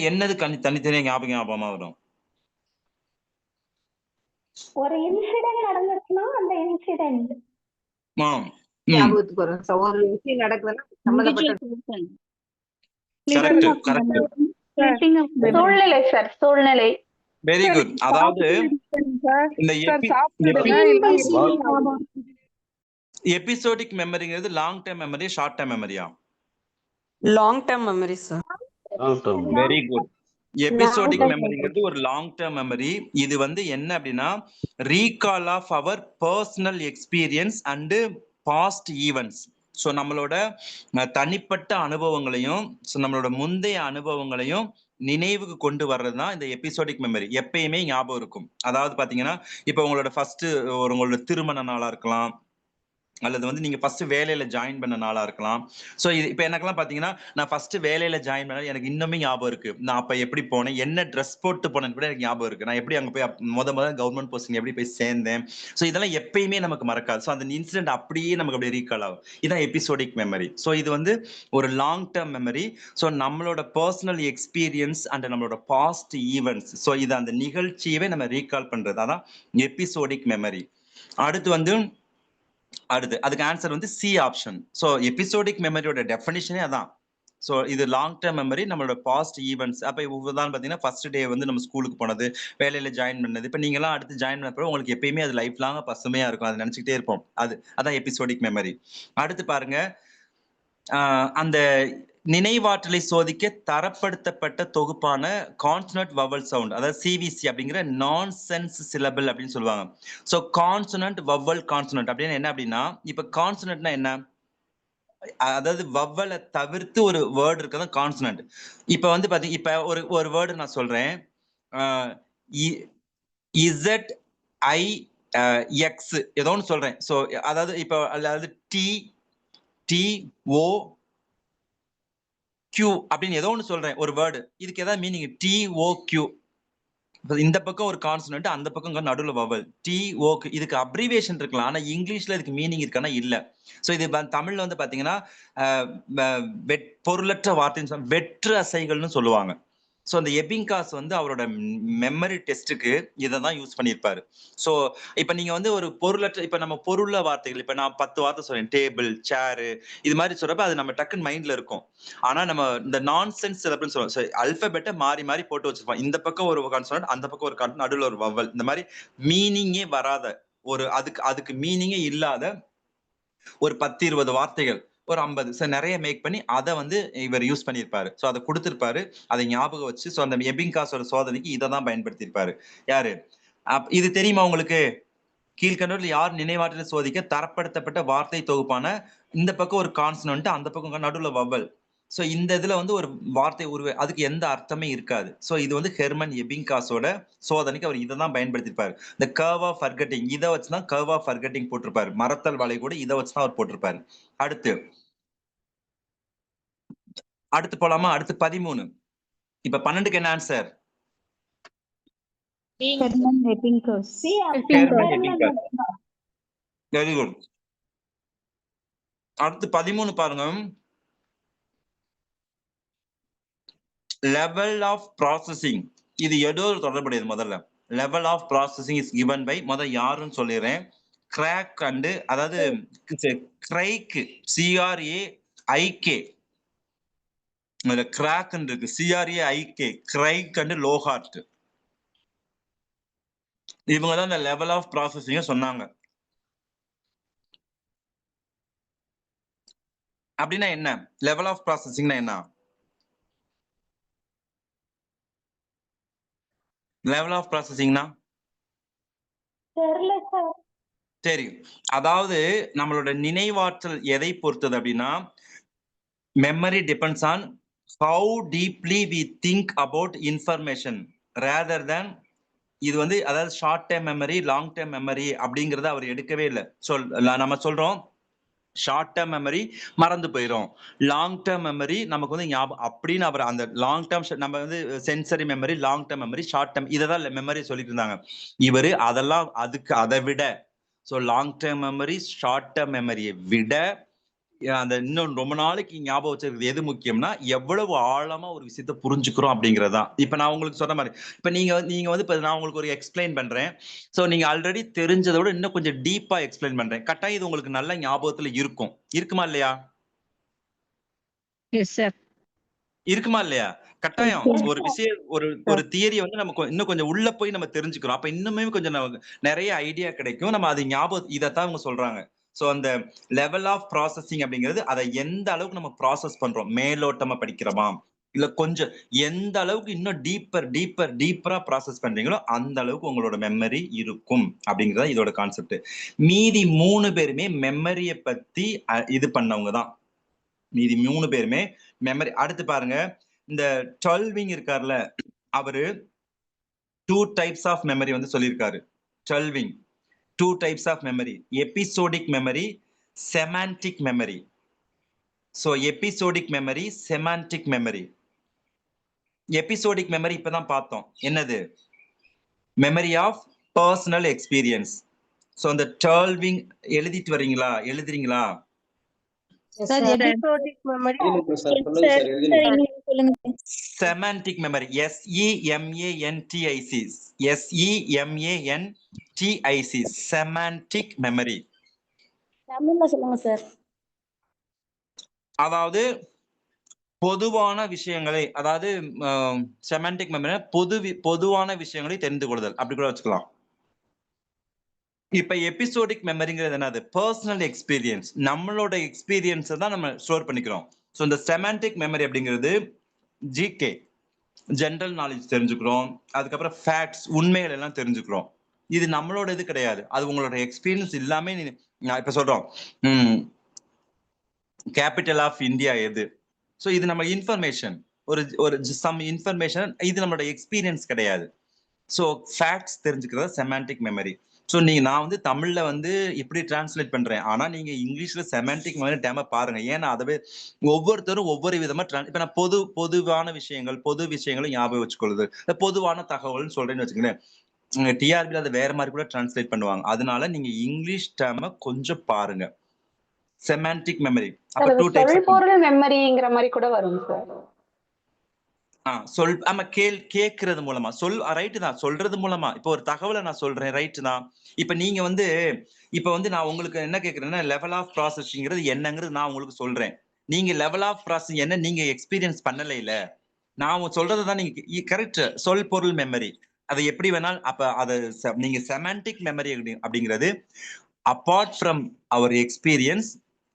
என்னது தனித்தனியா ஞாபகமா வரும்? ஒரு இன்சிடென்ட் நடந்துச்சுன்னா அந்த இன்சிடென்ட் ஞாபகத்துக்கு வரும். ஒரு விஷயம் நடக்குதுன்னா சம்பந்தப்பட்ட சூழ்நிலை சார், சூழ்நிலை. Very good. அதாவது இந்த எபிசோடிக் மெமரிங்கிறது long term memory, short term மெமரியா? Long term memory sir. Very good. Episodic மெமரிங்கிறது ஒரு லாங் டர்ம் மெமரி. இது என்ன அப்படின்னா recall of our personal experience and past events. So நம்மளோட தனிப்பட்ட அனுபவங்களையும் நம்மளோட முந்தைய அனுபவங்களையும் நினைவுக்கு கொண்டு வர்றது தான் இந்த எபிசோடிக் மெமரி. எப்பயுமே ஞாபகம் இருக்கும். அதாவது பாத்தீங்கன்னா இப்ப உங்களோட ஃபர்ஸ்ட் உங்களோட திருமண நாளா இருக்கலாம், அல்லது நீங்க ஃபர்ஸ்ட் வேலையில ஜாயின் பண்ண நாளா இருக்கலாம். ஸோ இது இப்போ எனக்கெல்லாம் பாத்தீங்கன்னா நான் ஃபர்ஸ்ட் வேலையில ஜாயின் பண்ண எனக்கு இன்னுமே ஞாபகம் இருக்கு. நான் அப்ப எப்படி போனேன், என்ன ட்ரெஸ் போட்டு போனேன்னு கூட எனக்கு ஞாபகம் இருக்கு. நான் எப்படி அங்க போய் முதல்ல கவர்மெண்ட் போஸ்டிங் எப்படி போய் சேர்ந்தேன். ஸோ இதெல்லாம் எப்பயுமே நமக்கு மறக்காது. ஸோ அந்த இன்சிடென்ட் அப்படியே நமக்கு அப்படியே ரீகால் ஆகும். இதான் எபிசோடிக் மெமரி. ஸோ இது ஒரு லாங் டர்ம் மெமரி. ஸோ நம்மளோட பர்சனல் எக்ஸ்பீரியன்ஸ் அண்ட் நம்மளோட பாஸ்ட் ஈவெண்ட்ஸ், ஸோ இது அந்த நிகழ்ச்சியவே நம்ம ரீகால் பண்றது, அதான் எபிசோடிக் மெமரி. அடுத்து அதுக்கு answer C option. So episodic மெமரியோட டெஃபினிஷனே அதான். ஸோ இது லாங் டர்ம் மெமரி, நம்மளோட பாஸ்ட் ஈவெண்ட்ஸ். அப்போ உதாரணம் பார்த்தீங்கன்னா ஃபர்ஸ்ட் டே நம்ம ஸ்கூலுக்கு போனது, வேலையில ஜாயின் பண்ணது. இப்போ நீங்களாம் அடுத்து ஜாயின் பண்ணப்போ உங்களுக்கு எப்பயுமே அது லைஃப் லாங்கா பசுமையா இருக்கும். அதை நினைச்சுக்கிட்டே இருப்போம். அதான் எபிசோடிக் மெமரி. அடுத்து பாருங்க, அந்த நினைவாற்றலை சோதிக்க தரப்படுத்தப்பட்ட தொகுப்பான கான்சனன்ட் வவல் சவுண்ட், அதாவது சிவிசி அப்படிங்கிற நான்சென்ஸ் சிலபிள் அப்படின்னு சொல்லுவாங்க. ஸோ கான்சனன்ட் வவல் கான்சனன்ட் அப்படின்னு என்ன அப்படின்னா, இப்ப கான்சனன்ட்னா என்ன, அதாவது வவ்வலை தவிர்த்து ஒரு வேர்டு இருக்கதான் கான்சனன்ட். இப்ப பாத்தீங்க, இப்ப ஒரு வேர்டு நான் சொல்றேன், இசட் ஐ எக்ஸ் ஏதோ ஒன்று சொல்றேன். ஸோ அதாவது இப்ப அதாவது டி டி ஓ கியூ அப்படின்னு ஏதோ ஒன்று சொல்றேன் ஒரு வேர்டு. இதுக்கு ஏதாவது மீனிங், டி ஓ கியூ. இந்த பக்கம் ஒரு கான்சனன்ட், அந்த பக்கம் நடுவில் வவல், டி ஓ. இதுக்கு அப்ரிவேஷன் இருக்கலாம், ஆனா இங்கிலீஷ்ல இதுக்கு மீனிங் இருக்கானா இல்ல. சோ இது தமிழ்ல பாத்தீங்கன்னா பொருளற்ற வார்த்தைன்னு வெற்று அசைகள்னு சொல்லுவாங்க. ஸோ அந்த எபிங்காஸ் அவரோட மெமரி டெஸ்ட்டுக்கு இதை தான் யூஸ் பண்ணியிருப்பாரு. ஸோ இப்போ நீங்க ஒரு பொருளற்ற, இப்போ நம்ம பொருள வார்த்தைகள், இப்போ நான் 10 வார்த்தை சொல்றேன், டேபிள், சேரு, இது மாதிரி சொல்றப்ப அது நம்ம டக்குன்னு மைண்ட்ல இருக்கும். ஆனா நம்ம இந்த நான்சென்ஸ் சிலபிள்னு சொல்லுவோம். ஸோ அல்பபெட்டை மாறி மாறி போட்டு வச்சிருப்போம். இந்த பக்கம் ஒரு கான்சனன்ட், அந்த பக்கம் ஒரு கான்சனன்ட், நடுவில் ஒரு வவல். இந்த மாதிரி மீனிங்கே வராத ஒரு அதுக்கு மீனிங்கே இல்லாத ஒரு 10-20 வார்த்தைகள், ஒரு 50 நிறைய மேக் பண்ணி அதை இவர் யூஸ் பண்ணியிருப்பாரு. ஸோ அதை கொடுத்திருப்பாரு, அதை ஞாபகம் வச்சு. ஸோ அந்த எபிங்காஸோட சோதனைக்கு இதை தான் பயன்படுத்தியிருப்பாரு. யாரு இது தெரியுமா உங்களுக்கு? கீழ்கண்டோர்ல யார் நினைவாற்றலை சோதிக்க தரப்படுத்தப்பட்ட வார்த்தை தொகுப்பான, இந்த பக்கம் ஒரு கான்சனன்ட், அந்த பக்கம் நடுவில் வவல். ஸோ இந்த இதுல ஒரு வார்த்தை அதுக்கு எந்த அர்த்தமே இருக்காது. ஸோ இது ஹெர்மன் எபிங்காஸோட சோதனைக்கு அவர் இதை தான் பயன்படுத்திருப்பாரு. இந்த கர்வ் ஆஃப் ஃபர்கெட்டிங், இதை வச்சுதான் கர்வ் ஆஃப் ஃபர்கெட்டிங் போட்டிருப்பாரு. மறத்தல் வலை கூட இதை வச்சுதான் அவர் போட்டிருப்பாரு. அடுத்து போலாமா? அடுத்து 13. இப்ப 12க்கு என்ன ஆன்சர்? Very good. அடுத்து 13 பாருங்க. லெவல் ஆஃப் ப்ராசஸிங், இது ஏதோ தொடர்புடையது. முதல்ல level of processing is given by, முதல் யாருன்னு சொல்லிடுறேன், கிராக் அண்ட், அதாவது கிரைக், CRAIK, கிராக் இருக்கு, CRAIK, கிரைக் அண்ட் லோஹார்ட். இவங்க தான் இந்த லெவல் ஆஃப் ப்ராசஸிங் சொன்னாங்க. அப்படின்னா என்ன லெவல் ஆஃப் ப்ராசஸிங்னா என்ன? லெவல் ஆஃப் ப்ராசஸிங்னா சரி, அதாவது நம்மளோட நினைவாற்றல் எதை பொறுத்தது அப்படின்னா, memory depends on how deeply we think about information rather than. இது அதாவது short term memory, long term memory அப்படிங்கறத அவர் எடுக்கவே இல்லை. நம்ம சொல்றோம் ஷார்ட் டேர்ம் மெமரி மறந்து போயிடும், லாங் டேர்ம் மெமரி நமக்கு ஞாபகம் அப்படின்னு. அவர் அந்த லாங் டேர்ம் நம்ம sensory memory, long term memory, short term, இதைதான் மெமரி சொல்லிட்டு இருந்தாங்க. இவரு அதெல்லாம் அதை விட, so long term memory, short term மெமரியை விட அந்த இன்னும் ரொம்ப நாளைக்கு ஞாபகம் வச்சிருக்கிறது எது முக்கியம்னா எவ்வளவு ஆழமா ஒரு விஷயத்த புரிஞ்சுக்கிறோம் அப்படிங்கறதுதான். இப்ப நான் உங்களுக்கு சொன்ன மாதிரி இப்ப நீங்க வந்து இப்ப நான் உங்களுக்கு ஒரு எக்ஸ்பிளைன் பண்றேன். சோ நீங்க ஆல்ரெடி தெரிஞ்சதை விட இன்னும் கொஞ்சம் டீப்பா எக்ஸ்பிளைன் பண்றேன். கட்டாயம் இது உங்களுக்கு நல்ல ஞாபகத்துல இருக்குமா இல்லையா? Yes sir. இருக்குமா இல்லையா? கட்டாயம் ஒரு விஷயம் ஒரு தியரி வந்து நமக்கு இன்னும் கொஞ்சம் உள்ள போய் நம்ம தெரிஞ்சுக்கிறோம். அப்ப இன்னுமே கொஞ்சம் நமக்கு நிறைய ஐடியா கிடைக்கும். நம்ம அது ஞாபகம் இதைத்தான் அவங்க சொல்றாங்க. சோ அந்த லெவல் ஆஃப் ப்ராசஸிங் அப்படிங்கிறது அதை எந்த அளவுக்கு நம்ம ப்ராசஸ் பண்றோம், மேலோட்டமா படிக்கிறோமா இல்ல கொஞ்சம் எந்த அளவுக்கு இன்னும் டீப்பரா ப்ராசஸ் பண்றீங்களோ அந்த அளவுக்கு உங்களோட மெமரி இருக்கும் அப்படிங்கறத இதோட கான்செப்ட். மீதி 3 பேருமே மெமரியை பத்தி இது பண்ணவங்க தான். மீதி 3 பேருமே மெமரி. அடுத்து பாருங்க, இந்த 12 இருக்கார்ல, அவரு 2 டைப்ஸ் ஆஃப் மெமரி வந்து சொல்லியிருக்காரு. 12 2 types of memory, episodic memory, semantic memory. So episodic memory, semantic memory. Episodic memory இப்பதான் பார்த்தோம். என்னது? Memory of personal experience. So அந்த 12 எழுதுறீங்களா? சார் எபிசோடிக் மெமரி சொல்லுங்க. Semantic memory, SEMANTIC, semantic memory. தமிழ்ல சொல்லுங்க சார். அதாவது பொதுவான விஷயங்களை, அதாவது செமான்டிக் மெமரி பொதுவான விஷயங்களை தெரிந்து கொள்ளுதல், அப்படி கூட வச்சுக்கலாம். இப்ப எபிசோடிக் மெமரிங்கிறது என்னது? பர்சனல் எக்ஸ்பீரியன்ஸ், நம்மளோட எக்ஸ்பீரியன்ஸை தான் நம்ம ஸ்டோர் பண்ணிக்கிறோம். ஸோ இந்த செமான்டிக் மெமரி அப்படிங்கிறது ஜிகே, ஜெனரல் நாலேஜ் தெரிஞ்சுக்கிறோம். அதுக்கப்புறம் ஃபேக்ட்ஸ், உண்மைகள் எல்லாம் தெரிஞ்சுக்கிறோம். இது நம்மளோட இது கிடையாது, அது உங்களோட எக்ஸ்பீரியன்ஸ் இல்லாம. நான் இப்ப சொல்றோம் கேபிட்டல் ஆஃப் இந்தியா எது? ஸோ இது நம்ம இன்ஃபர்மேஷன், ஒரு சம் இன்ஃபர்மேஷன், இது நம்மளோட எக்ஸ்பீரியன்ஸ் கிடையாது. ஸோ ஃபேக்ட்ஸ் தெரிஞ்சுக்கிறது செமான்டிக் மெமரி. ஸோ நான் வந்து தமிழ்ல வந்து இப்படி டிரான்ஸ்லேட் பண்றேன், ஆனா நீங்க இங்கிலீஷ்ல செமான்டிக் மெமரி டேம பாருங்க. ஏன்னா அதவே ஒவ்வொருத்தரும் ஒவ்வொரு விதமா இப்ப நான் பொதுவான விஷயங்கள், பொது விஷயங்களை ஞாபகம் வச்சுக்கொள்ளுது, பொதுவான தகவல்னு சொல்றேன்னு வச்சுக்கோங்களேன். டிஆர்பில அதை வேற மாதிரி கூட டிரான்ஸ்லேட் பண்ணுவாங்க. அதனால நீங்க இங்கிலீஷ் டேம கொஞ்சம் பாருங்க. செமான்டிக் மெமரி அப்ப 2 டைப்ஸ். சொல்பொருள் மெமரிங்கிற மாதிரி கூட வரும் சார். ஆமா, கேட்கறது மூலமா ரைட்டு தான், சொல்றது மூலமா. இப்ப ஒரு தகவலை நான் சொல்றேன், ரைட்டு தான். இப்ப நீங்க வந்து நான் உங்களுக்கு என்ன கேட்கறேன்னா, லெவல் ஆஃப் ப்ராசஸிங்கிறது என்னங்கிறது நான் உங்களுக்கு சொல்றேன். நீங்க லெவல் ஆஃப் ப்ராசஸிங் என்ன நீங்க எக்ஸ்பீரியன்ஸ் பண்ணல இல்ல. நான் சொல்றது தான் நீங்க கரெக்ட். சொல் பொருள் மெமரி அதை எப்படி வேணாலும். அப்ப அதை நீங்க செமான்டிக் மெமரி அப்படிங்கிறது apart from our experience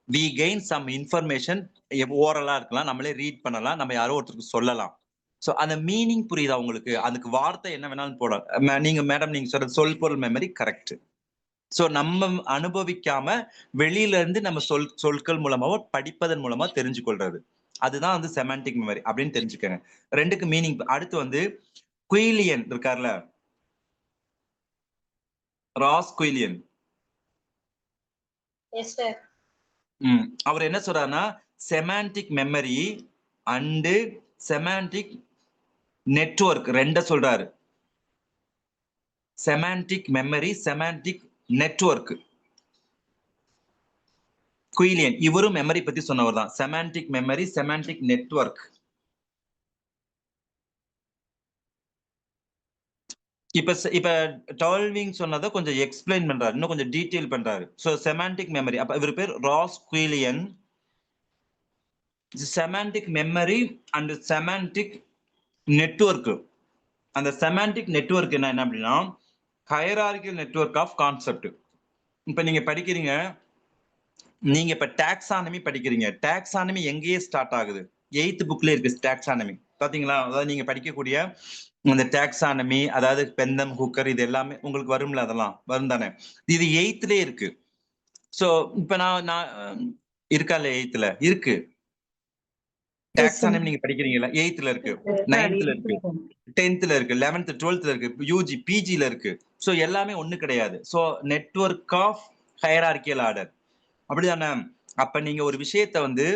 we gain some information. ஓரலா இருக்கலாம், நம்மளே ரீட் பண்ணலாம், நம்ம யாரோ ஒருத்தருக்கு சொல்லலாம். சோ அந்த மீனிங் புரியுதா உங்களுக்கு? அதுக்கு வார்த்தை என்ன வேணாலும் போடலாம். நீங்க மேடம் நீங்க சொல்ற சொல் பொருள் மெமரி கரெக்ட். சோ நம்ம அனுபவிக்காம வெளியில இருந்து நம்ம சொற்கள் மூலமாவோ படிப்பதன் மூலமா தெரிஞ்சு கொள்றது, அதுதான் வந்து செமான்டிக் மெமரி அப்படின்னு தெரிஞ்சுக்கங்க. 2க்கு மீனிங். அடுத்து வந்து குயிலியன் இருக்கார்ல, ராஸ் குயிலியன். அவர் என்ன சொல்றாருன்னா, semantic memory and semantic network 2 சொல்றாரு. Semantic memory, semantic network. Quillian இவரும் மெமரி பத்தி சொன்னவர் தான். Semantic memory, semantic network. இப்ப டால்விங் சொன்னதை கொஞ்சம் எக்ஸ்பிளைன் பண்றாரு, இன்னும் கொஞ்சம் டீடைல் பண்றாரு. சோ செமான்டிக் மெமரி, அப்ப இவர் பேர் Ross Quillian. Semantic memory and semantic network. அந்த செமான்டிக் நெட்வொர்க் என்ன அப்படின்னா, ஹையரார்கிக்கல் நெட்வொர்க் ஆஃப் கான்செப்ட். இப்ப நீங்க படிக்கிறீங்க, நீங்க இப்ப டாக்ஸானமி படிக்கிறீங்க. டாக்ஸானமி எங்கேயே ஸ்டார்ட் ஆகுது? 8th புக்ல இருக்கு டாக்ஸானமி, பாத்தீங்களா? அதாவது நீங்க படிக்கக்கூடிய அந்த டாக்ஸானமி, அதாவது பெந்தம், ஹூக்கர், இது எல்லாமே உங்களுக்கு வரும்ல, அதெல்லாம் வரும் தானே? இது 8th இருக்கு. சோ இப்ப நான் இருக்கா இல்ல? 8th இருக்கு டாக்ஸானமி. நீங்க படிக்கிறீங்களா? 8th இருக்கு, 9th இருக்கு, 10th இருக்கு, 11th 12th இருக்கு, யூஜி பிஜில இருக்கு. சோ எல்லாமே ஒண்ணு கிடையாது. So network of hierarchical order, அப்படிதானே? அப்ப நீங்க ஒரு விஷயத்தை வந்து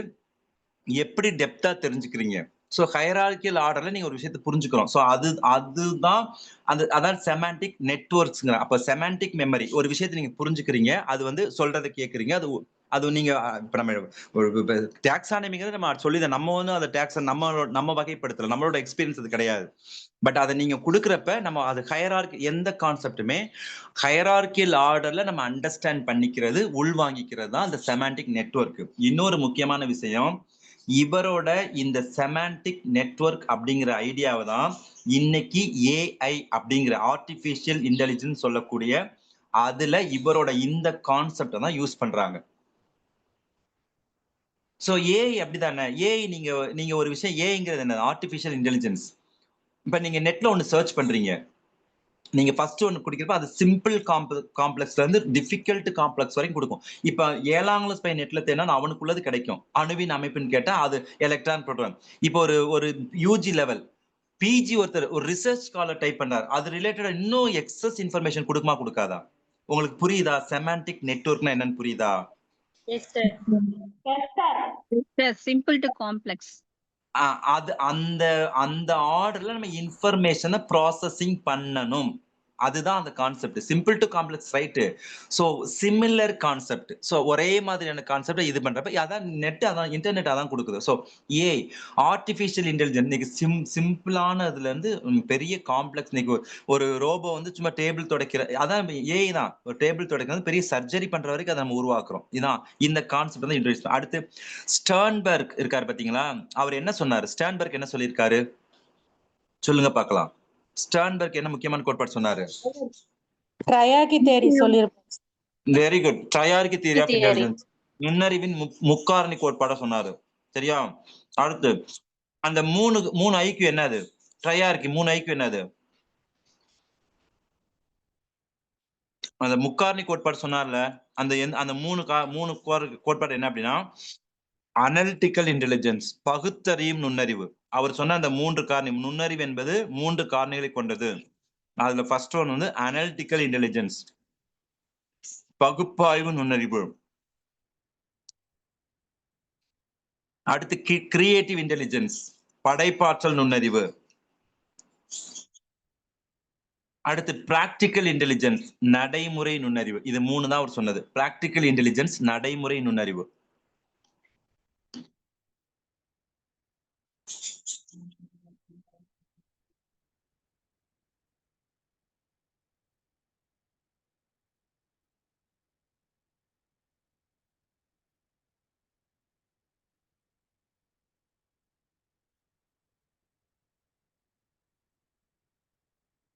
எப்படி டெப்தா தெரிஞ்சுக்கிறீங்க? சோ ஹையரார்கிக்கல் ஆர்டர்ல நீங்க ஒரு விஷயத்தை புரிஞ்சுக்கிறோம். சோ அதுதான் அதான் செமான்டிக் நெட்வொர்க்ஸ்ங்க. அப்ப செமான்டிக் மெமரி, ஒரு விஷயத்தை நீங்க புரிஞ்சுக்கிறீங்க, அது வந்து சொல்றதை கேட்கறீங்க, அது நீங்க இப்ப நம்ம ஒரு டாக்ஸானமிங்கிறது நம்ம சொல்லி நம்ம வந்து அந்த டாக்ஸ் நம்ம வகைப்படுத்தல, நம்மளோட எக்ஸ்பீரியன்ஸ் அது கிடையாது. பட் அதை நீங்க கொடுக்குறப்ப நம்ம அது ஹையரார்கி எந்த கான்செப்டுமே ஹையரார்கியல் ஆர்டர்ல நம்ம அண்டர்ஸ்டாண்ட் பண்ணிக்கிறது, உள்வாங்கிக்கிறது தான் அந்த செமாண்டிக் நெட்வொர்க். இன்னொரு முக்கியமான விஷயம், இவரோட இந்த செமாண்டிக் நெட்வொர்க் அப்படிங்கிற ஐடியாவை தான் இன்னைக்கு ஏஐ அப்படிங்கிற ஆர்டிபிஷியல் இன்டெலிஜென்ஸ் சொல்லக்கூடிய அதுல இவரோட இந்த கான்செப்டை தான் யூஸ் பண்றாங்க. சோ ஏஐ அப்படிதானே, ஏஐ நீங்க ஒரு விஷயம், ஏஐங்கிறது என்ன, ஆர்டிபிஷியல் இன்டெலிஜென்ஸ். இப்ப நீங்க நெட்ல ஒன்னு சர்ச் பண்றீங்க, நீங்க ஃபர்ஸ்ட் ஒன்னு குடிக்கிறப்ப அது சிம்பிள் காம்ப்ளெக்ஸ்ல இருந்து டிஃபிகல்ட் காம்ப்ளெக்ஸ் வரைக்கும் கொடுக்கும். இப்ப 7ஆம் கிளாஸ் பையன் நெட்ல தேடினா அவனுக்குள்ளது கிடைக்கும். அணுவின் அமைப்புன்னு கேட்டா அது எலக்ட்ரான் புரோட்டான். இப்போ ஒரு யூஜி லெவல் பிஜி ஒருத்தர் ஒரு ரிசர்ச் ஸ்காலர் டைப் பண்றாரு, அது ரிலேட்டடா இன்னும் எக்ஸஸ் இன்ஃபர்மேஷன் கொடுக்குமா கொடுக்காதா? உங்களுக்கு புரியுதா செமாண்டிக் நெட்வொர்க்னா என்னன்னு புரியுதா? Simple to complex. அது அந்த ஆர்டர்ல நம்ம இன்ஃபர்மேஷனை ப்ராசஸிங் பண்ணணும். அதுதான் அந்த concept. Simple to complex, right. So similar concept. So ஒரே மாதிரியான கான்செப்ட் இது பண்றப்ப அதான் நெட், அதான் இன்டர்நெட் அதான் கொடுக்குது. ஸோ ஏஐ ஆர்டிஃபிஷியல் இன்டெலிஜென்ஸ் இன்னைக்கு சிம்பிளான இதுல இருந்து பெரிய காம்ப்ளெக்ஸ். இன்னைக்கு ஒரு ரோபோ வந்து சும்மா டேபிள் துடைக்கிற, அதான் ஏஐ தான். ஒரு டேபிள் துடைக்கிறது பெரிய சர்ஜரி பண்ற வரைக்கும் அதை நம்ம உருவாக்குறோம். இதான் இந்த கான்செப்ட் தான் இன்ட்ரோடியூஸ். அடுத்து ஸ்டர்ன்பர்க் இருக்காரு பாத்தீங்களா, அவர் என்ன சொன்னாரு? ஸ்டர்ன்பர்க் என்ன சொல்லியிருக்காரு சொல்லுங்க பார்க்கலாம். ஸ்டர்ன்பர்க் என்ன முக்கியமான கோட்பாடு சொன்னாரு? ட்ரையார்கி தியரி சொல்லிருப்பாங்க. Very good. Triarchic theory of intelligence, நுண்ணறிவின் முக்காரணி கோட்பாட சொன்னாரு. சரியா? அடுத்து அந்த மூணு ஐக்கியம் என்னது? ட்ரையார்கி 3 ஐக்கியம் என்னது? அந்த முக்காரணி கோட்பாடு சொன்னார்ல, அந்த மூணு கோட்பாடு என்ன அப்படின்னா, அனலிட்டிக்கல் இன்டெலிஜென்ஸ், பகுத்தறியும் நுண்ணறிவு. அவர் சொன்ன அந்த 3 காரணி, நுண்ணறிவு என்பது 3 காரணிகளை கொண்டது. அதுல ஃபர்ஸ்ட் ஒன் வந்து அனலிட்டிக்கல் இன்டெலிஜென்ஸ், பகுப்பாய்வு நுண்ணறிவு. அடுத்து கிரியேட்டிவ் இன்டெலிஜென்ஸ், படைப்பாற்றல் நுண்ணறிவு. அடுத்து பிராக்டிக்கல் இன்டெலிஜென்ஸ், நடைமுறை நுண்ணறிவு. இது 3 தான் அவர் சொன்னது. பிராக்டிக்கல் இன்டெலிஜென்ஸ், நடைமுறை நுண்ணறிவு.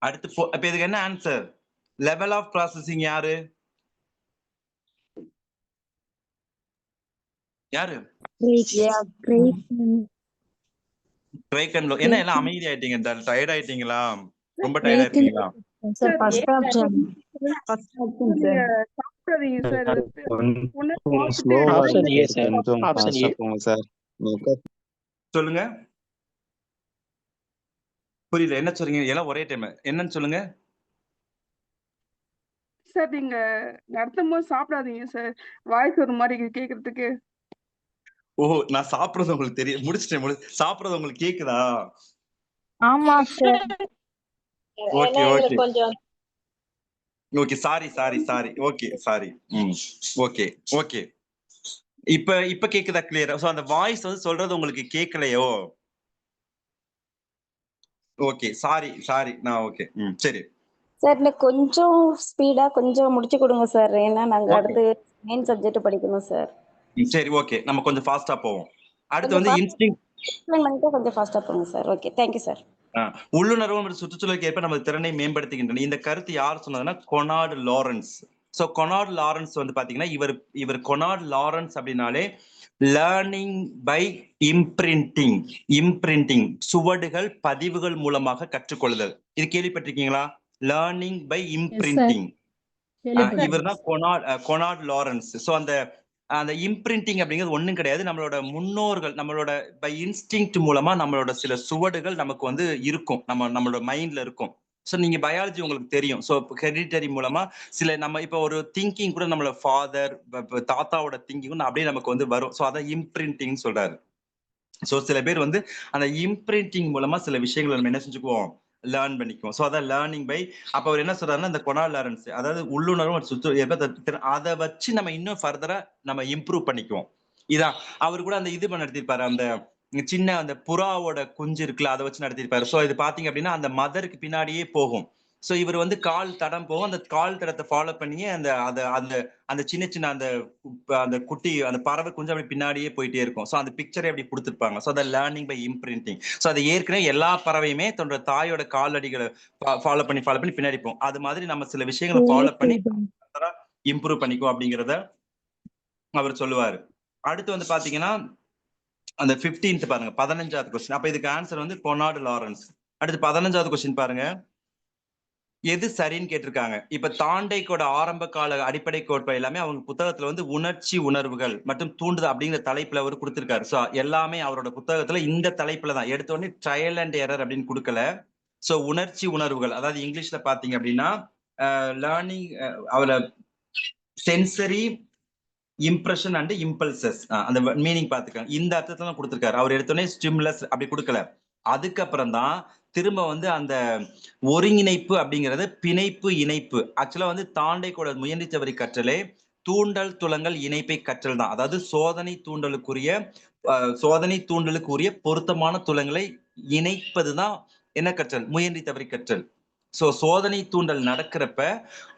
அடுத்து இப்ப இதுக்கு என்ன ஆன்சர்? லெவல் ஆஃப் ப்ராசஸிங் யாரு? என்ன எல்லாம் அமைதி ஆயிட்டீங்க, டயர்ட் ஆயிட்டீங்களா? ரொம்ப டயர்ட் ஆயிட்டீங்களா? சார் ஃபர்ஸ்ட் ஆப்ஷன் சொல்லுங்க, புரியல என்ன சொல்றீங்க? எல்லாம் ஒரே டைம் என்னன்னு சொல்லுங்க சார். நீங்க நடத்தும் போது சாப்பிடாதீங்க சார், வாய்ஸ் ஒரு மாதிரி கேக்குறதுக்கு. ஓ, நான் சாப்பிடுறது உங்களுக்கு தெரியும், முடிச்சிட்டேன். சாப்பிடுறது உங்களுக்கு கேக்குதா? ஆமா sir. Okay okay okay, sorry okay, sorry. Okay okay, இப்ப கேக்குதா கிளியரா? சோ அந்த வாய்ஸ் வந்து சொல்றது உங்களுக்கு கேட்கலையோ? ஓகே, சாரி நான் ஓகே. சரி சார், இன்னும் கொஞ்சம் ஸ்பீடா கொஞ்சம் முடிச்சு கொடுங்க சார். ஏன்னா நாங்க அடுத்து மெயின் சப்ஜெக்ட் படிக்கணும் சார். சரி ஓகே, நம்ம கொஞ்சம் ஃபாஸ்டா போவோம். அடுத்து வந்து கொஞ்சம் ஃபாஸ்டா போங்க சார். Okay, thank you sir. உள்ளுணர்வு மற்றும் சுற்றுச்சூழலுக்கு ஏற்ப நமது திறனை மேம்படுத்துகின்றன. இந்த கருத்து யார் சொன்னதுன்னா Konrad Lorenz. So Konrad Lorenz வந்து பாத்தீங்கன்னா இவர் கொனார்ட் லாரன்ஸ் அப்படின்னாலே லேர்னிங் பை இம்பிரிண்டிங், சுவடுகள் பதிவுகள் மூலமாக கற்றுக்கொள்ளுதல். இது கேள்விப்பட்டிருக்கீங்களா? Learning by imprinting. இவர் தான் கொனார்ட் லாரன்ஸ். சோ அந்த இம்பிரிண்டிங் அப்படிங்கிறது ஒண்ணும் கிடையாது, நம்மளோட முன்னோர்கள் நம்மளோட பை இன்ஸ்டிங்க்ட் மூலமா நம்மளோட சில சுவடுகள் நமக்கு வந்து இருக்கும், நம்மளோட மைண்ட்ல இருக்கும். ஸோ நீங்க பயாலஜி உங்களுக்கு தெரியும். ஸோ ஹெரிடிட்டரி மூலமா சில நம்ம இப்போ ஒரு திங்கிங் கூட நம்மளோட ஃபாதர் தாத்தாவோட திங்கிங் அப்படியே நமக்கு வந்து வரும். ஸோ அதான் இம்பிரிண்டிங் சொல்றாரு. ஸோ சில பேர் வந்து அந்த இம்பிரிண்டிங் மூலமா சில விஷயங்களை நம்ம என்ன செஞ்சுக்குவோம், லேர்ன் பண்ணிக்குவோம். ஸோ அதான் லேர்னிங் பை. அப்ப அவர் என்ன சொல்றாருன்னா, இந்த கொனார்ட் லாரன்ஸ் அதாவது உள்ளுணர்வும் அதை வச்சு நம்ம இன்னும் ஃபர்தரா நம்ம இம்ப்ரூவ் பண்ணிக்குவோம். இதான் அவர் கூட அந்த இது நடத்திருப்பாரு, அந்த சின்ன அந்த புறாவோட குஞ்சு இருக்குல்ல, அதை வச்சு நடத்திருப்பாரு. ஸோ இது பாத்தீங்க அப்படின்னா அந்த மதருக்கு பின்னாடியே போகும். ஸோ இவர் வந்து கால் தடம் போகும், அந்த கால் தடத்தை ஃபாலோ பண்ணியே அந்த அந்த அந்த சின்ன சின்ன அந்த குட்டி அந்த பறவை குஞ்சு அப்படி பின்னாடியே போயிட்டே இருக்கும். ஸோ அந்த பிக்சரை அப்படி கொடுத்துருப்பாங்க. ஸோ அதை லேர்னிங் பை இம்ப்ரிண்டிங். ஸோ அதை ஏற்கனவே எல்லா பறவையுமே தன்னோட தாயோட காலடிகளை ஃபாலோ பண்ணி பின்னாடி போகும். அது மாதிரி நம்ம சில விஷயங்களை ஃபாலோ பண்ணி இம்ப்ரூவ் பண்ணிக்குவோம் அப்படிங்கிறத அவர் சொல்லுவாரு. அடுத்து வந்து பாத்தீங்கன்னா அந்த 15th பாருங்க, 15வது கொஸ்டின். அப்ப இதுக்கு ஆன்சர் வந்து கொனார்ட் லாரன்ஸ். அடுத்து 15வது கொஸ்டின் பாருங்க, எது சரின்னு கேட்டிருக்காங்க. இப்ப தாண்டைக்கோட ஆரம்ப கால அடிப்படை கோட்பாடு எல்லாமே அவங்க புத்தகத்துல வந்து உணர்ச்சி உணர்வுகள் மற்றும் தூண்டுதல் அப்படிங்கிற தலைப்புல அவர் கொடுத்திருக்காரு. ஸோ எல்லாமே அவரோட புத்தகத்துல இந்த தலைப்புல தான். எடுத்த உடனே ட்ரையல் அண்ட் எரர் அப்படின்னு கொடுக்கல. ஸோ உணர்ச்சி உணர்வுகள், அதாவது இங்கிலீஷ்ல பாத்தீங்க அப்படின்னா லேர்னிங் அவரை சென்சரி இம்ப்ரெஷன் அண்ட் இம்பல்சஸ், அந்த மீனிங் பாத்துக்காங்க. இந்த அர்த்தத்துல தான் கொடுத்திருக்காரு. அவர் எடுத்தோடனே ஸ்டிமுலஸ் அப்படி கொடுக்கல. அதுக்கப்புறம் தான் திரும்ப வந்து அந்த ஒருங்கிணைப்பு அப்படிங்கறது பிணைப்பு இணைப்பு. ஆக்சுவலா வந்து தாண்டைக்கோட முயன்றி தவறி கற்றலே தூண்டல் துலங்கல் இணைப்பை கற்றல் தான். அதாவது சோதனை தூண்டலுக்குரிய பொருத்தமான துலங்களை இணைப்பதுதான் என்ன கற்றல், முயன்றி தவறி கற்றல். சோ சோதனை தூண்டல் நடக்கிறப்ப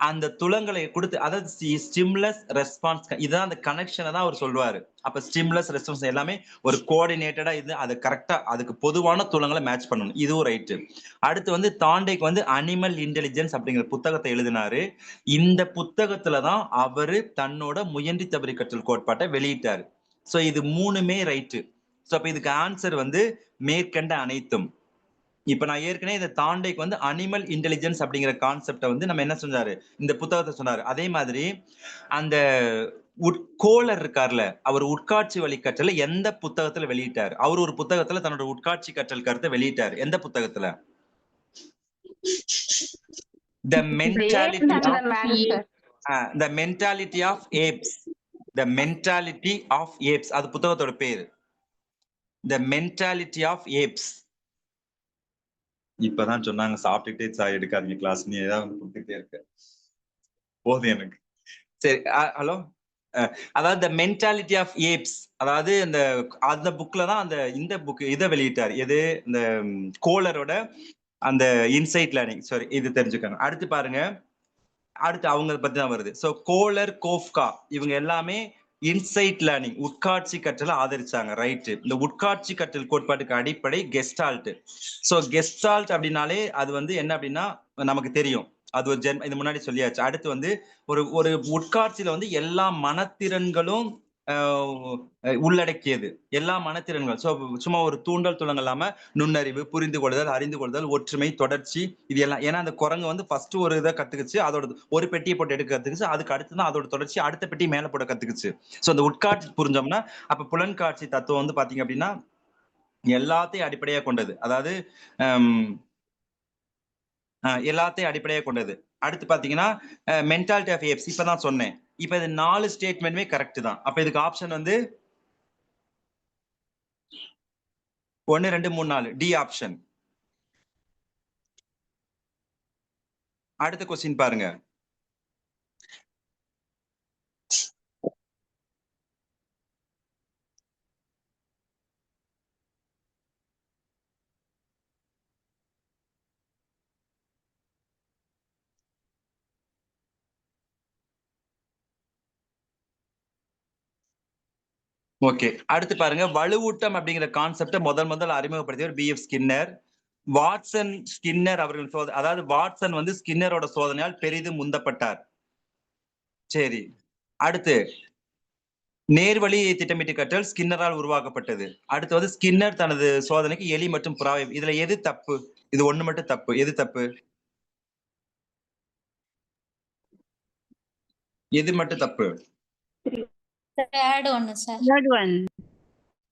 அந்த துலங்களை கொடுத்து, அதாவது ஸ்டிமுலஸ் ரெஸ்பான்ஸ், இதுதான் அந்த கனெக்ஷனை தான் அவர் சொல்லுவாரு. அப்ப ஸ்டிமுலஸ் ரெஸ்பான்ஸ் எல்லாமே ஒரு கோஆர்டினேட்டடா இது, அது கரெக்டா அதுக்கு பொதுவான துலங்களை மேட்ச் பண்ணணும். இதுவும் ரைட்டு. அடுத்து வந்து தாண்டைக்கு வந்து அனிமல் இன்டெலிஜென்ஸ் அப்படிங்கிற புத்தகத்தை எழுதினாரு. இந்த புத்தகத்துலதான் அவரு தன்னோட முயன்றி தவறி கற்றல் கோட்பாட்டை வெளியிட்டாரு. சோ இது மூணுமே ரைட்டு. சோ அப்ப இதுக்கு ஆன்சர் வந்து மேற்கண்ட அனைத்தும். இப்ப நான் ஏற்கனவே இந்த தாண்டைக்கு வந்து அனிமல் இன்டெலிஜென்ஸ் அப்படிங்கிற கான்செப்டை வந்து நம்ம என்ன சொன்னாரு, இந்த புத்தகத்தை சொன்னாரு. அதே மாதிரி அந்த கோலர் இருக்கார்ல, அவர் உட்காட்சி வழி கற்றல எந்த புத்தகத்துல வெளியிட்டாரு? அவர் ஒரு புத்தகத்துல தன்னோட உட்காட்சி கற்றல் கருத்தை வெளியிட்டாரு. எந்த புத்தகத்துல? The mentality of apes. The mentality of apes. அது புத்தகத்தோட பேரு. The mentality of apes. இப்பதான் சொன்னாங்க சாப்பிட்டுட்டே எடுக்காதீங்க கிளாஸ், நீ ஏதாவது கொடுத்துட்டே இருக்க போதும் எனக்கு. சரி, ஹலோ. அதாவது த மென்டாலிட்டி ஆஃப் ஏப்ஸ், அதாவது அந்த புக்ல தான் இந்த புக் இதை வெளியிட்டார். எது? இந்த கோலரோட அந்த இன்சைட் லேர்னிங். சாரி, இது தெரிஞ்சுக்கணும். அடுத்து பாருங்க, அடுத்து அவங்க பத்தி தான் வருது. ஸோ கோலர், கோஃப்கா இவங்க எல்லாமே இன்சைட் லேர்னிங் உட்காட்சி கற்றலை ஆதரிச்சாங்க. ரைட்டு. இந்த உட்காட்சி கற்றல் கோட்பாட்டுக்கு அடிப்படை கெஸ்டால்ட். ஸோ கெஸ்டால்ட் அப்படின்னாலே அது வந்து என்ன அப்படின்னா நமக்கு தெரியும், அது ஒரு இது முன்னாடி சொல்லியாச்சு. அடுத்து வந்து ஒரு உட்காட்சியில வந்து எல்லா மனத்திறன்களும் உள்ளடக்கியது, எல்லா மனத்திறன்கள். ஸோ சும்மா ஒரு தூண்டல் துலங்கள் இல்லாம நுண்ணறிவு, புரிந்து கொள்ளுதல், அறிந்து கொள்ளுதல், ஒற்றுமை, தொடர்ச்சி, இது எல்லாம். ஏன்னா அந்த குரங்கு வந்து ஃபர்ஸ்ட் ஒரு இதை கத்துக்குச்சு, அதோட ஒரு பெட்டியை போட்டு எடுக்க கத்துக்குச்சு. அதுக்கு அடுத்துதான் அதோட தொடர்ச்சி அடுத்த பெட்டி மேல போட கத்துக்குச்சு. ஸோ அந்த உட்காட்சி புரிஞ்சோம்னா அப்ப புலன்காட்சி தத்துவம் வந்து பாத்தீங்க அப்படின்னா எல்லாத்தையும் அடிப்படையா கொண்டது. அதாவது எல்லாத்தையும் அடிப்படையா கொண்டது. அடுத்து பாத்தீங்கன்னா மென்டாலிட்டி ஆஃப் ஏப்ஸ் இப்பதான் சொன்னேன். இப்ப இது 4 ஸ்டேட்மெண்ட்டுமே கரெக்ட் தான். அப்ப இதுக்கு ஆப்ஷன் வந்து 1 2 3 4 டி ஆப்ஷன். அடுத்த கொஸ்டின் பாருங்க. ஓகே, அடுத்து பாருங்க, வலுவூட்டம் அப்படிங்கிற கான்செப்டை முதல் அறிமுகப்படுத்தியவர் B.F. ஸ்கின்னர். வாட்சன் ஸ்கின்னர் அவர்கள் அதாவது வாட்சன் வந்து ஸ்கின்னரோட சோதனையால் பெரிதும் முந்தப்பட்டார். சரி, அடுத்து நேர்வழி திட்டமிட்டு கற்றல் ஸ்கின்னரால் உருவாக்கப்பட்டது. அடுத்து வந்து ஸ்கின்னர் தனது சோதனைக்கு எலி மற்றும் புறாவை, இதுல எது தப்பு? இது ஒண்ணு மட்டும் தப்பு. எது தப்பு? எது மட்டும் தப்பு?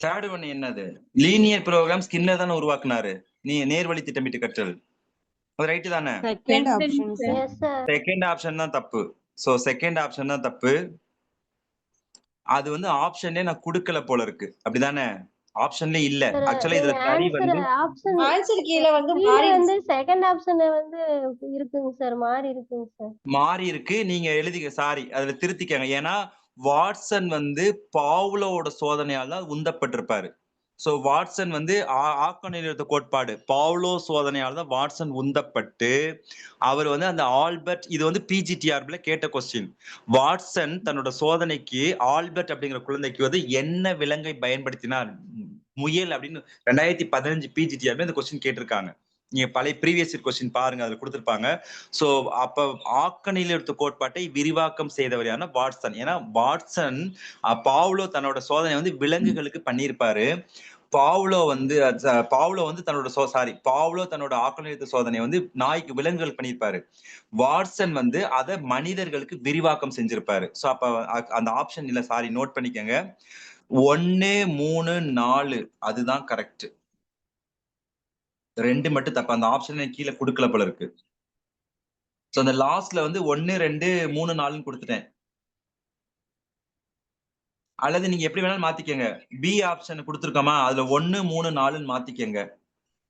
தேர்ட் ஒன் என்னது? லீனியர் ப்ரோக்ராம் ஸ்கின்னர் தானே உருவாக்குனாரு. நீ நேர்வழி திட்டமிட்டு கற்றல், அது ரைட்டு தானே? செகண்ட் ஆப்ஷன் தான் தப்பு. சோ செகண்ட் ஆப்ஷன் தான் தப்பு. அது வந்து ஆப்ஷனே நான் கொடுக்கல போல இருக்கு, அப்படிதானே? ஆப்ஷன்ல இல்ல. ஆக்சுவலா இதுல சரி வந்து ஆன்சர் கீழ வந்து செகண்ட் ஆப்ஷன்ல வந்து இருக்குங்க சார், மாறி இருக்குங்க சார். மாறி இருக்கு. நீங்க எழுதிக்க சாரி. அதுல திருத்திக்கங்க. ஏன்னா வாட்சன் வந்து பாவ்லோவோட சோதனையால தான் உந்தப்பட்டிருப்பாரு. சோ வாட்சன் வந்து ஆக்கணிலிருந்த கோட்பாடு பாவ்லோ சோதனையால தான் வாட்சன் உந்தப்பட்டு அவர் வந்து அந்த ஆல்பர்ட் இது வந்து பிஜிடிஆர்ல கேட்ட கொஸ்டின். வாட்சன் தன்னோட சோதனைக்கு ஆல்பர்ட் அப்படிங்கிற குழந்தைக்கு வந்து என்ன விலங்கை பயன்படுத்தினார் முயல் அப்படின்னு 2015 பிஜிடிஆர்ல இந்த கொஸ்டின் கேட்டிருக்காங்க. நீங்க பழைய ப்ரீவியஸ் கொஸ்டின் பாருங்க, அதுல கொடுத்திருப்பாங்க. சோ அப்ப ஆக்கணியில் எடுத்த கோட்பாட்டை விரிவாக்கம் செய்தவர் யாருன்னா வாட்சன். ஏன்னா வாட்சன் பாவ்லோ தன்னோட சோதனை வந்து விலங்குகளுக்கு பண்ணியிருப்பாரு. பாவ்லோ வந்து பாவ்லோ தன்னோட ஆக்கணியல் சோதனை வந்து நாய்க்கு விலங்குகள் பண்ணியிருப்பாரு. வாட்சன் வந்து அதை மனிதர்களுக்கு விரிவாக்கம் செஞ்சிருப்பாரு. சோ அப்ப அந்த ஆப்ஷன் இல்ல, சாரி, நோட் பண்ணிக்கங்க. 1, 3, 4 அதுதான் கரெக்ட். 2 மட்டும் தப்பு. அந்த ஆப்ஷன் கீழே கொடுக்கல போல இருக்கு. சோ அந்த லாஸ்ட்ல வந்து 1, 2, 3, 4ன்னு கொடுத்துட்டேன். அல்லது நீங்க எப்படி வேணாலும் மாத்திக்கங்க. பி ஆப்ஷன் கொடுத்துருக்கோமா, அதுல 1, 3, 4ன்னு மாத்திக்கங்க.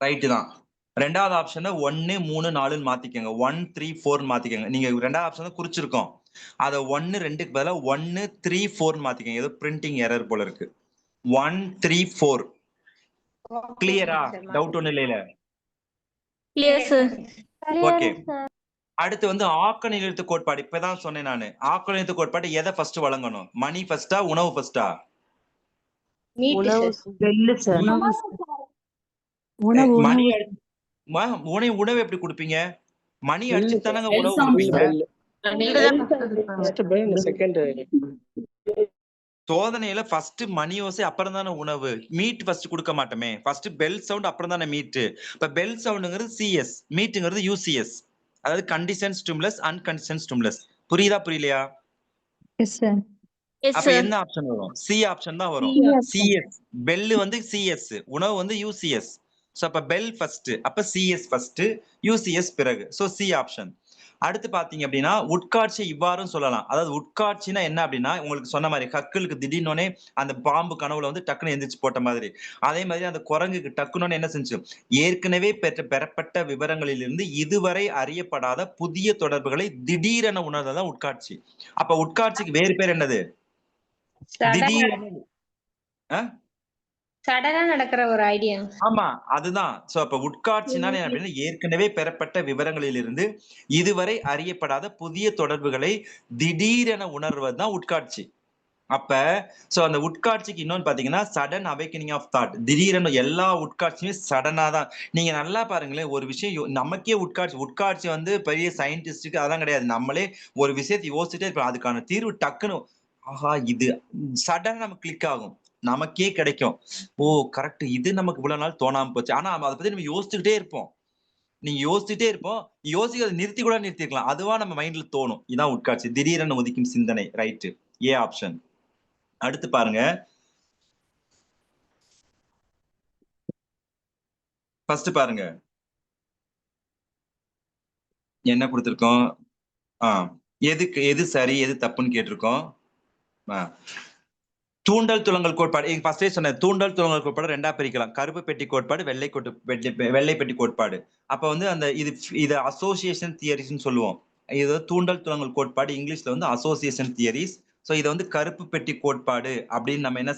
ரைட்டு தான். ரெண்டாவது ஆப்ஷனை 1, 3, 4ன்னு மாத்திக்கங்க. 1, 3, 4ன்னு மாத்திக்கங்க. நீங்க ரெண்டாவது ஆப்ஷன் குறிச்சிருக்கோம். அதை 1, 2க்கு பதிலா 1, 3, 4ன்னு மாத்திக்கங்க. ஏதோ பிரிண்டிங் எரர் போல இருக்கு. 1, 3, 4 கிளியரா? டவுட் ஒண்ணு இல்லையில? Clear sir. ஓகே. அடுத்து வந்து ஆக்க நிலையத்து கோட்பாடு. இப்பதான் சொன்னேன் நானு. ஆக்க நிலையத்து கோட்பாடு எதை ஃபர்ஸ்ட் வழங்கணும்? மணி ஃபர்ஸ்டா, உணவு ஃபர்ஸ்டா? உணவு மணி உணவு எப்படி கொடுப்பீங்க? மணி அடிச்சு தானங்க உணவு கொடுப்பீங்க. சோதனையில ஃபர்ஸ்ட் மணி ஓசை அப்புறம் தானே உணவு. மீட் ஃபர்ஸ்ட் கொடுக்க மாட்டோமே. ஃபர்ஸ்ட் பெல் சவுண்ட் அப்புறம் தானே மீட். இப்ப பெல் சவுண்டுங்கிறது சிஎஸ், மீட்டுங்கிறது யூசிஎஸ். அதாவது கண்டிஷன் ஸ்டிமுலஸ், அன்கண்டிஷன் ஸ்டிமுலஸ். புரியுதா புரியலையா? அப்ப என்ன ஆப்ஷன் வரும்? சி ஆப்ஷன் தான் வரும். சிஎஸ். பெல் வந்து சிஎஸ், உணவு வந்து யூசிஎஸ். சோ அப்ப பெல் ஃபர்ஸ்ட், அப்ப சிஎஸ் ஃபர்ஸ்ட், யூசிஎஸ் பிறகு. So C option. அடுத்து பாத்தீங்க அப்படின்னா உட்காட்சி இவ்வாறும் சொல்லலாம். அதாவது உட்காட்சினா என்ன அப்படின்னா, உங்களுக்கு சொன்ன மாதிரி கக்குலுக்கு திடீர்னு அந்த பாம்பு கனவுல வந்து டக்குன்னு எந்திரிச்சு போட்ட மாதிரி, அதே மாதிரி அந்த குரங்குக்கு டக்குன்னு என்ன செஞ்சு ஏற்கனவே பெறப்பட்ட விவரங்களிலிருந்து இதுவரை அறியப்படாத புதிய தொடர்புகளை திடீரென உணர்ந்ததான் உட்காட்சி. அப்ப உட்காட்சிக்கு வேறு பேர் என்னது? சடனா நடக்கிற ஒரு ஐடியா. ஆமா, அதுதான். சோ அப்ப உட்காட்சினா என்ன அப்படின்னா, ஏற்கனவே பெறப்பட்ட விவரங்களிலிருந்து இதுவரை அறியப்படாத புதிய தொடர்புகளை திடீரென உணர்வதுதான் உட்காட்சி. அப்ப சோ அந்த உட்காட்சிக்கு இன்னொன்னு பாத்தீங்கன்னா சடன் அவேக்கனிங் ஆஃப் தாட். திடீரென எல்லா உட்காட்சியுமே சடனா தான். நீங்க நல்லா பாருங்களேன், ஒரு விஷயம் நமக்கே உட்காட்சி வந்து பெரிய சயின்டிஸ்டுக்கு அதெல்லாம் கிடையாது. நம்மளே ஒரு விஷயத்தை யோசிச்சுட்டே இருப்போம், அதுக்கான தீர்வு டக்குன்னு ஆஹா இது சடன் நமக்கு கிளிக் ஆகும், நமக்கே கிடைக்கும். ஓ கரெக்ட், இது நமக்கு இவ்வளவு நாள் தோணாம போச்சு. ஆனா அதை பத்தி நம்ம யோசிச்சுக்கிட்டே இருப்போம். நீங்க யோசிச்சுட்டே இருப்போம், யோசிக்கிறத நிறுத்தி கூட நிறுத்திக்கலாம், அதுவா நம்ம மைண்ட்ல தோணும். இதான் உட்காட்சி, திடீரென உதிக்கும் சிந்தனை. Right, A option. அடுத்து பாருங்க, ஃபர்ஸ்ட் பாருங்க என்ன கொடுத்திருக்கோம். எது சரி எது தப்புன்னு கேட்டிருக்கோம். தூண்டல் துலங்கல் கோட்பாடு ஃபர்ஸ்டே சொன்னேன். தூண்டல் துலங்கல் கோட்பாடு ரெண்டா பிரிக்கலாம். கருப்பு பெட்டி கோட்பாடு, வெள்ளை பெட்டி கோட்பாடு. அப்ப வந்து அந்த இது அசோசியேஷன் தியரிஸ்னு சொல்லுவோம். இது தூண்டல் துலங்கல் கோட்பாடு இங்கிலீஷ்ல வந்து அசோசியேஷன் தியரிஸ். சோ இது வந்து கருப்பு பெட்டி கோட்பாடு அப்படின்னு நம்ம என்ன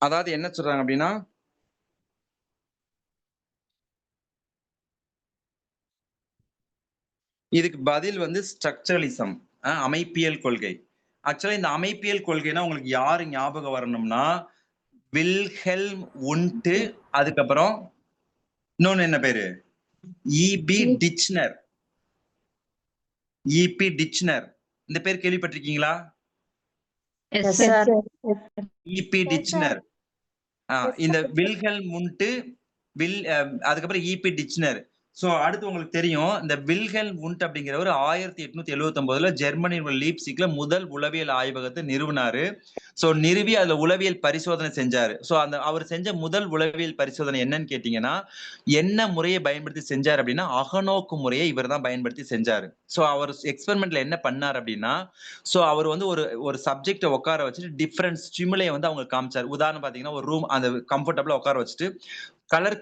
அதாவது என்ன சொல்றாங்க அப்படின்னா இதுக்கு பதில் வந்து ஸ்ட்ரக்சரலிசம், அமைப்பியல் கொள்கை. ஆக்சுவலா இந்த அமைப்பியல் கொள்கைனா உங்களுக்கு யாரு ஞாபகம் வரணும்னா வில்ஹெல்ம் உண்ட், அதுக்கப்புறம் இன்னொன்னு என்ன பேரு, இபி டிச்னர். இபி டிச்னர் இந்த பேர் கேள்விப்பட்டிருக்கீங்களா? Yes sir. இபி டிச்னர். இந்த வில்ஹெல்ம் உண்ட், அதுக்கப்புறம் இபி டிச்னர். சோ அடுத்து உங்களுக்கு தெரியும் இந்த வில்ஹெல்ம் உண்ட் அப்படிங்கிறவர் 1879 ஜெர்மனியில் உள்ள லீப்சிக்ல முதல் உளவியல் ஆய்வகத்தை நிறுவினாரு. சோ நிறுவி அதுல உளவியல் பரிசோதனை செஞ்சாரு. சோ அந்த அவர் செஞ்ச முதல் உளவியல் பரிசோதனை என்னன்னு கேட்டீங்கன்னா என்ன முறையை பயன்படுத்தி செஞ்சாரு அப்படின்னா அகநோக்கு முறையை இவர் தான் பயன்படுத்தி செஞ்சாரு. சோ அவர் எக்ஸ்பெரிமெண்ட்ல என்ன பண்ணார் அப்படின்னா சோ அவர் வந்து ஒரு சப்ஜெக்ட உட்கார வச்சுட்டு டிஃபரண்ட் ஸ்டிமுலையை வந்து அவங்க காமிச்சாரு. உதாரணம் பாத்தீங்கன்னா ஒரு ரூம் அந்த கம்ஃபர்டபுளா உட்கார வச்சுட்டு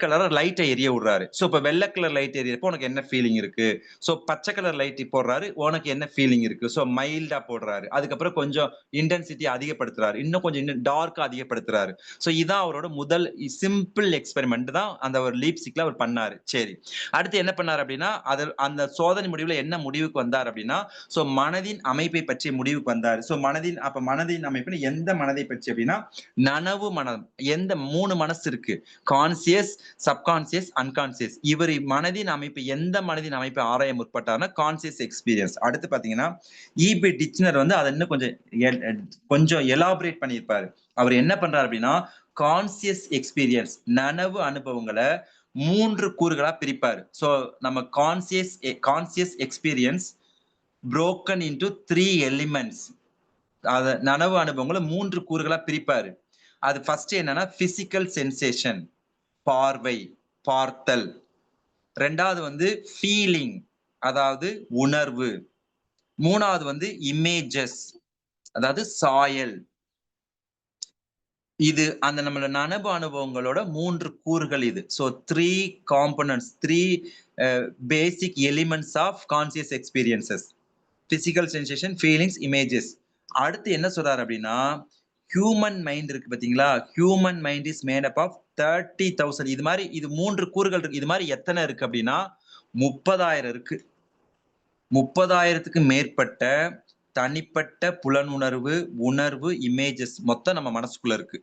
கலரா லைட்டை எரிய விடுறாரு. சோ இப்ப வெள்ளை கலர் லைட் எரியப்போ உனக்கு என்ன ஃபீலிங் இருக்கு, சோ பச்சை கலர் லைட் போடுறாரு உனக்கு என்ன ஃபீலிங் இருக்கு, சோ மைல்டா போடுறாரு, அதுக்கப்புறம் கொஞ்சம் இன்டென்சிட்டி அதிகப்படுத்துறாரு, இன்னும் கொஞ்சம் டார்க்கா அதிகப்படுத்துறாரு. சோ இதான் அவரோட முதல் சிம்பிள் எக்ஸ்பெரிமெண்ட் தான் அந்த ஒரு லீப்சிக்ல அவர் பண்ணாரு. சரி, அடுத்து என்ன பண்ணாரு அப்படின்னா அந்த சோதனை முடிவுல என்ன முடிவுக்கு வந்தார் அப்படின்னா சோ மனதின் அமைப்பை பற்றிய முடிவுக்கு வந்தாரு. சோ மனதின் அமைப்பு எந்த மனதை பற்றி அப்படின்னா நனவு மனம். எந்த 3 மனசு இருக்கு, கான்சியஸ், சப்கான்சியஸ், அன்கான்சியஸ். இவர் மனதின் அமைப்பு எந்த மனதின் அமைப்பை ஆராய முற்பட்டார்னா கான்சியஸ் எக்ஸ்பீரியன்ஸ். அடுத்து பாத்தீங்கன்னா இபி டிச்னர் வந்து அதை இன்னும் கொஞ்சம் எலாபரேட் பண்ணியிருப்பாரு. அவர் என்ன பண்றாரு அப்படின்னா கான்சியஸ் எக்ஸ்பீரியன்ஸ் நனவு அனுபவங்களை 3 கூறுகளா பிரிப்பாரு. சோ நம்ம conscious experience broken into 3 elements. அத நனவு அனுபவங்களை 3 கூறுகளா பிரிப்பாரு. அது ஃபர்ஸ்ட் என்னன்னா பிசிக்கல் சென்சேஷன், பார்வை, பார்த்தல். ரெண்டாவது வந்து ஃபீலிங், அதாவது உணர்வு. மூணாவது வந்து இமேஜஸ், அதாவது சாயல். இது அந்த நம்மளோட நனவு அனுபவங்களோட 3 கூறுகள் இது. So 3 components, 3 basic elements of conscious experiences. Physical sensation, feelings, images. அடுத்து என்ன சொல்றாரு அப்படின்னா ஹியூமன் மைண்ட் இருக்கு பாத்தீங்களா, human mind is made up of 30,000. இது 3 கூறுகள் இருக்கு. இது மாதிரி எத்தனை இருக்கு அப்படின்னா 30,000 இருக்கு. 30,000க்கு மேற்பட்ட தனிப்பட்ட புலனுணர்வு, உணர்வு, இமேஜஸ் மொத்தம் நம்ம மனசுக்குள்ள இருக்கு.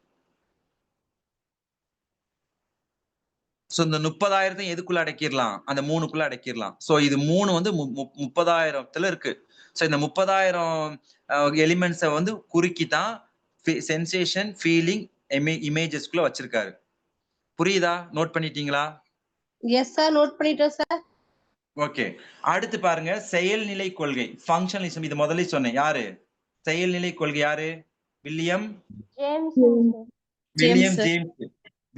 சோ இந்த 30,000 எதுக்குள்ள அடக்கிடலாம், அந்த 3க்குள்ள அடக்கிடலாம். சோ இது 3 வந்து 30,000த்துல இருக்கு. சோ இந்த 30,000 எலிமெண்ட்ஸை வந்து குறுக்கி தான் சென்சேஷன், ஃபீலிங், இமேஜஸ்க்குள்ள வச்சிருக்காரு. புரியுதா? நோட் பண்ணிட்டீங்களா? எஸ் சார், நோட் பண்ணிட்டோம் சார். ஓகே, அடுத்து பாருங்க செயல்நிலை கொள்கை, ஃபங்க்ஷனலிசம். இது முதல்ல சொன்னேன். யாரு செயல்நிலை கொள்கை? யாரு? William James.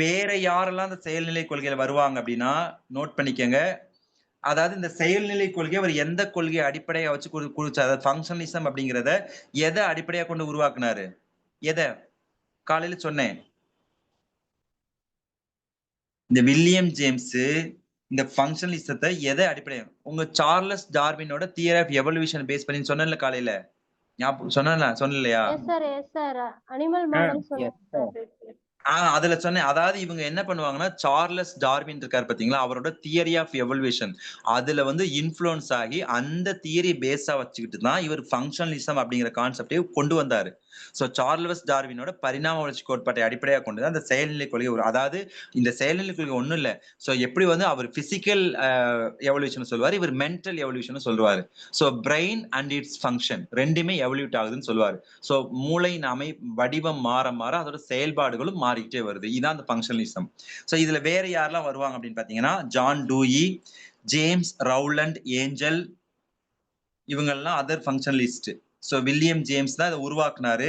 வேற யாரெல்லாம் அந்த செயல்நிலை கொள்கையில வருவாங்க அப்படின்னா நோட் பண்ணிக்கங்க. அதாவது இந்த செயல்நிலை கொள்கை அவர் எந்த கொள்கையை அடிப்படையா வச்சு குறிச்சார்? அதாவது ஃபங்க்ஷனலிசம் அப்படிங்கிறத எதை அடிப்படையா கொண்டு உருவாக்குனாரு? எதை காலையில சொன்னேன், இந்த வில்லியம் ஜேம்ஸ் இந்த ஃபங்க்ஷனலிசத்தை எதை அடிப்படையா, உங்க சார்லஸ் டார்வினோட தியரி ஆஃப் எவல்யூஷன் பேஸ் பண்ணி சொன்னேன்ல காலையில, ஞாபகம் சொன்னலையா? அதுல சொன்னேன். அதாவது இவங்க என்ன பண்ணுவாங்கன்னா சார்லஸ் டார்வின் இருக்காரு பாத்தீங்களா, அவரோட தியரி ஆஃப் எவல்யூஷன் அதுல வந்து இன்ஃப்ளூயன்ஸ் ஆகி அந்த தியரி பேஸா வச்சுக்கிட்டு தான் இவர் ஃபங்க்ஷனலிசம் அப்படிங்கிற கான்செப்டை கொண்டு வந்தாரு. சோ சார்லஸ் டார்வினோட பரிணாம வளர்ச்சி கோட்பாட்டை அடிப்படையாக கொண்டு தான் அந்த செயல்நிலை கொள்கை. அதாவது இந்த செயல்நிலை கொள்கை ஒண்ணும் இல்ல. சோ எப்படி வந்து அவர் பிசிக்கல் எவல்யூஷன் சொல்லுவாரு, இவர் மென்டல் எவல்யூஷன் சொல்லுவாரு. So brain and it's function ரெண்டுமே எவல்யூட் ஆகுதுன்னு சொல்லுவாரு. சோ மூளையின் வடிவம் மாற மாற அதோட செயல்பாடுகளும் மாறிக்கிட்டே வருது. இதான் அந்த ஃபங்க்ஷனலிசம். சோ இதுல வேற யாரெல்லாம் வருவாங்க அப்படின்னு பாத்தீங்கன்னா John Dewey, James Rowland angel, இவங்கெல்லாம் அதர் ஃபங்க்ஷனலிஸ்ட். சோ வில்லியம் ஜேம்ஸ் தான் இதை உருவாக்குனாரு.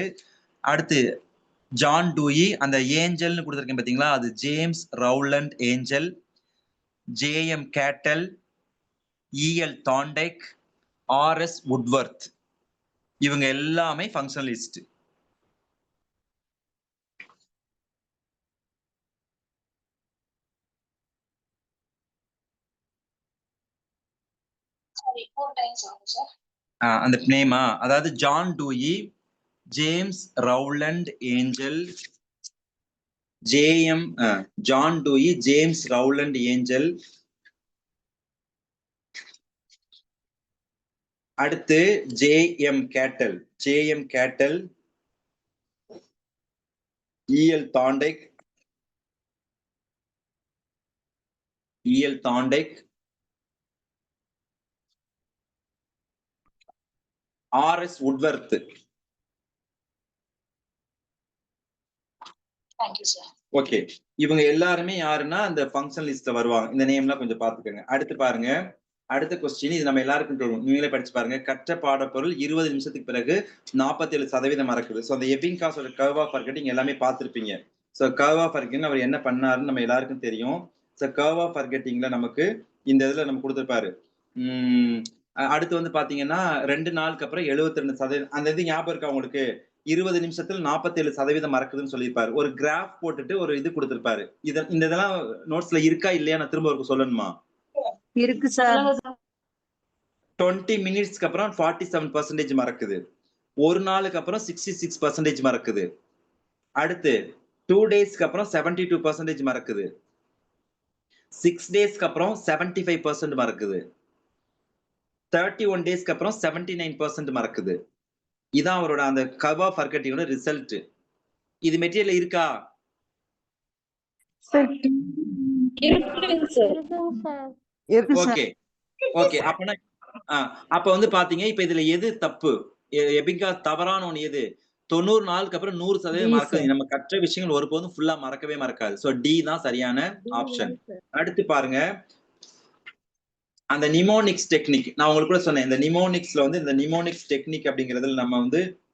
அடுத்து ஜான் டூயி, அந்த ஏஞ்சல்னு கொடுத்திருக்கேன் பாத்தீங்களா, அது James Rowland Angell, JM Cattell, EL Thorndike, RS Woodworth. இவங்க எல்லாமே ஃபங்க்ஷனலிஸ்ட். அந்த நேமா, அதாவது John Dewey, James Rowland Angell, JM John Dewey, James Rowland Angell. அடுத்து JM Cattell, EL Thorndike, RS Woodworth. Okay, இவங்க எல்லாருமே யாருன்னா அந்த ஃபங்க்ஷன் லிஸ்ட்ல வருவாங்க. இந்த நேம்லாம் கொஞ்சம் பாத்துக்கோங்க. அடுத்து பாருங்க, அடுத்த கொஸ்டின், இது நம்ம எல்லாருக்கும் தெரியும், நீங்களே படிச்சு பாருங்க. கற்ற பாடப்பொருள் 20 நிமிஷத்துக்கு பிறகு 47% மறக்குது. ஸோ அந்த எபிங்காஸோட கர்வ் ஆஃப் ஃபர்கெட்டிங் எல்லாமே பார்த்திருப்பீங்க. ஸோ கர்வ் ஆஃப் ஃபர்கெட்டிங் அவர் என்ன பண்ணாருன்னு நம்ம எல்லாருக்கும் தெரியும். ஸோ கர்வ் ஆஃப் ஃபர்கெட்டிங்ல நமக்கு இந்த இதுல நம்ம கொடுத்துருப்பாரு. அடுத்து வந்து பாத்தீங்கன்னா 2 நாளுக்கு அப்புறம் 72%. அந்த இது ஞாபகம் இருக்கா உங்களுக்கு? 20 நிமிஷத்துல 47% மறக்குதுன்னு சொல்லியிருப்பாரு. ஒரு கிராஃப் போட்டுட்டு ஒரு இது கொடுத்திருப்பாரு. இந்த இதெல்லாம் நோட்ஸ்ல இருக்கா இல்லையா? நான் திரும்ப ஒரு சொல்லணுமா? இருக்கு சார். 20 மினிட்ஸ்க்கு அப்புறம் 47% மறக்குது. ஒரு நாளுக்கு அப்புறம் 66% மறக்குது. அடுத்து 2 டேஸ்க்கு அப்புறம் 72% மறக்குது. 6 டேஸ்க்கு அப்புறம் 75% மறக்குது. 31 டேஸ்க்கு அப்புறம் 79% மறக்குது. இதான் அவரோட அந்த கர்வ் ஆஃப் ஃபர்கெட்டிங்கோட ரிசல்ட். இது மெட்டீரியல் இருக்கா? Okay okay. அப்ப வந்து பாத்தீங்க, இப்ப இதுல எது தப்பு? எபிங்காஸ் தவறான ஒண்ணு எது? 90 நாளுக்கு அப்புறம் 100% மறக்குது. நம்ம கற்ற விஷயங்கள் ஒருபோதும் ஃபுல்லா மறக்கவே மறக்காது. சோ டி தான் சரியான ஆப்ஷன். அடுத்து பாருங்க, அந்த நிமோனிக்ஸ் டெக்னிக் நான் உங்களுக்கு கூட சொன்னேன். இந்த நிமோனிக்ஸ்ல வந்து இந்த நிமோனிக்ஸ் டெக்னிக் அப்படிங்கறதுல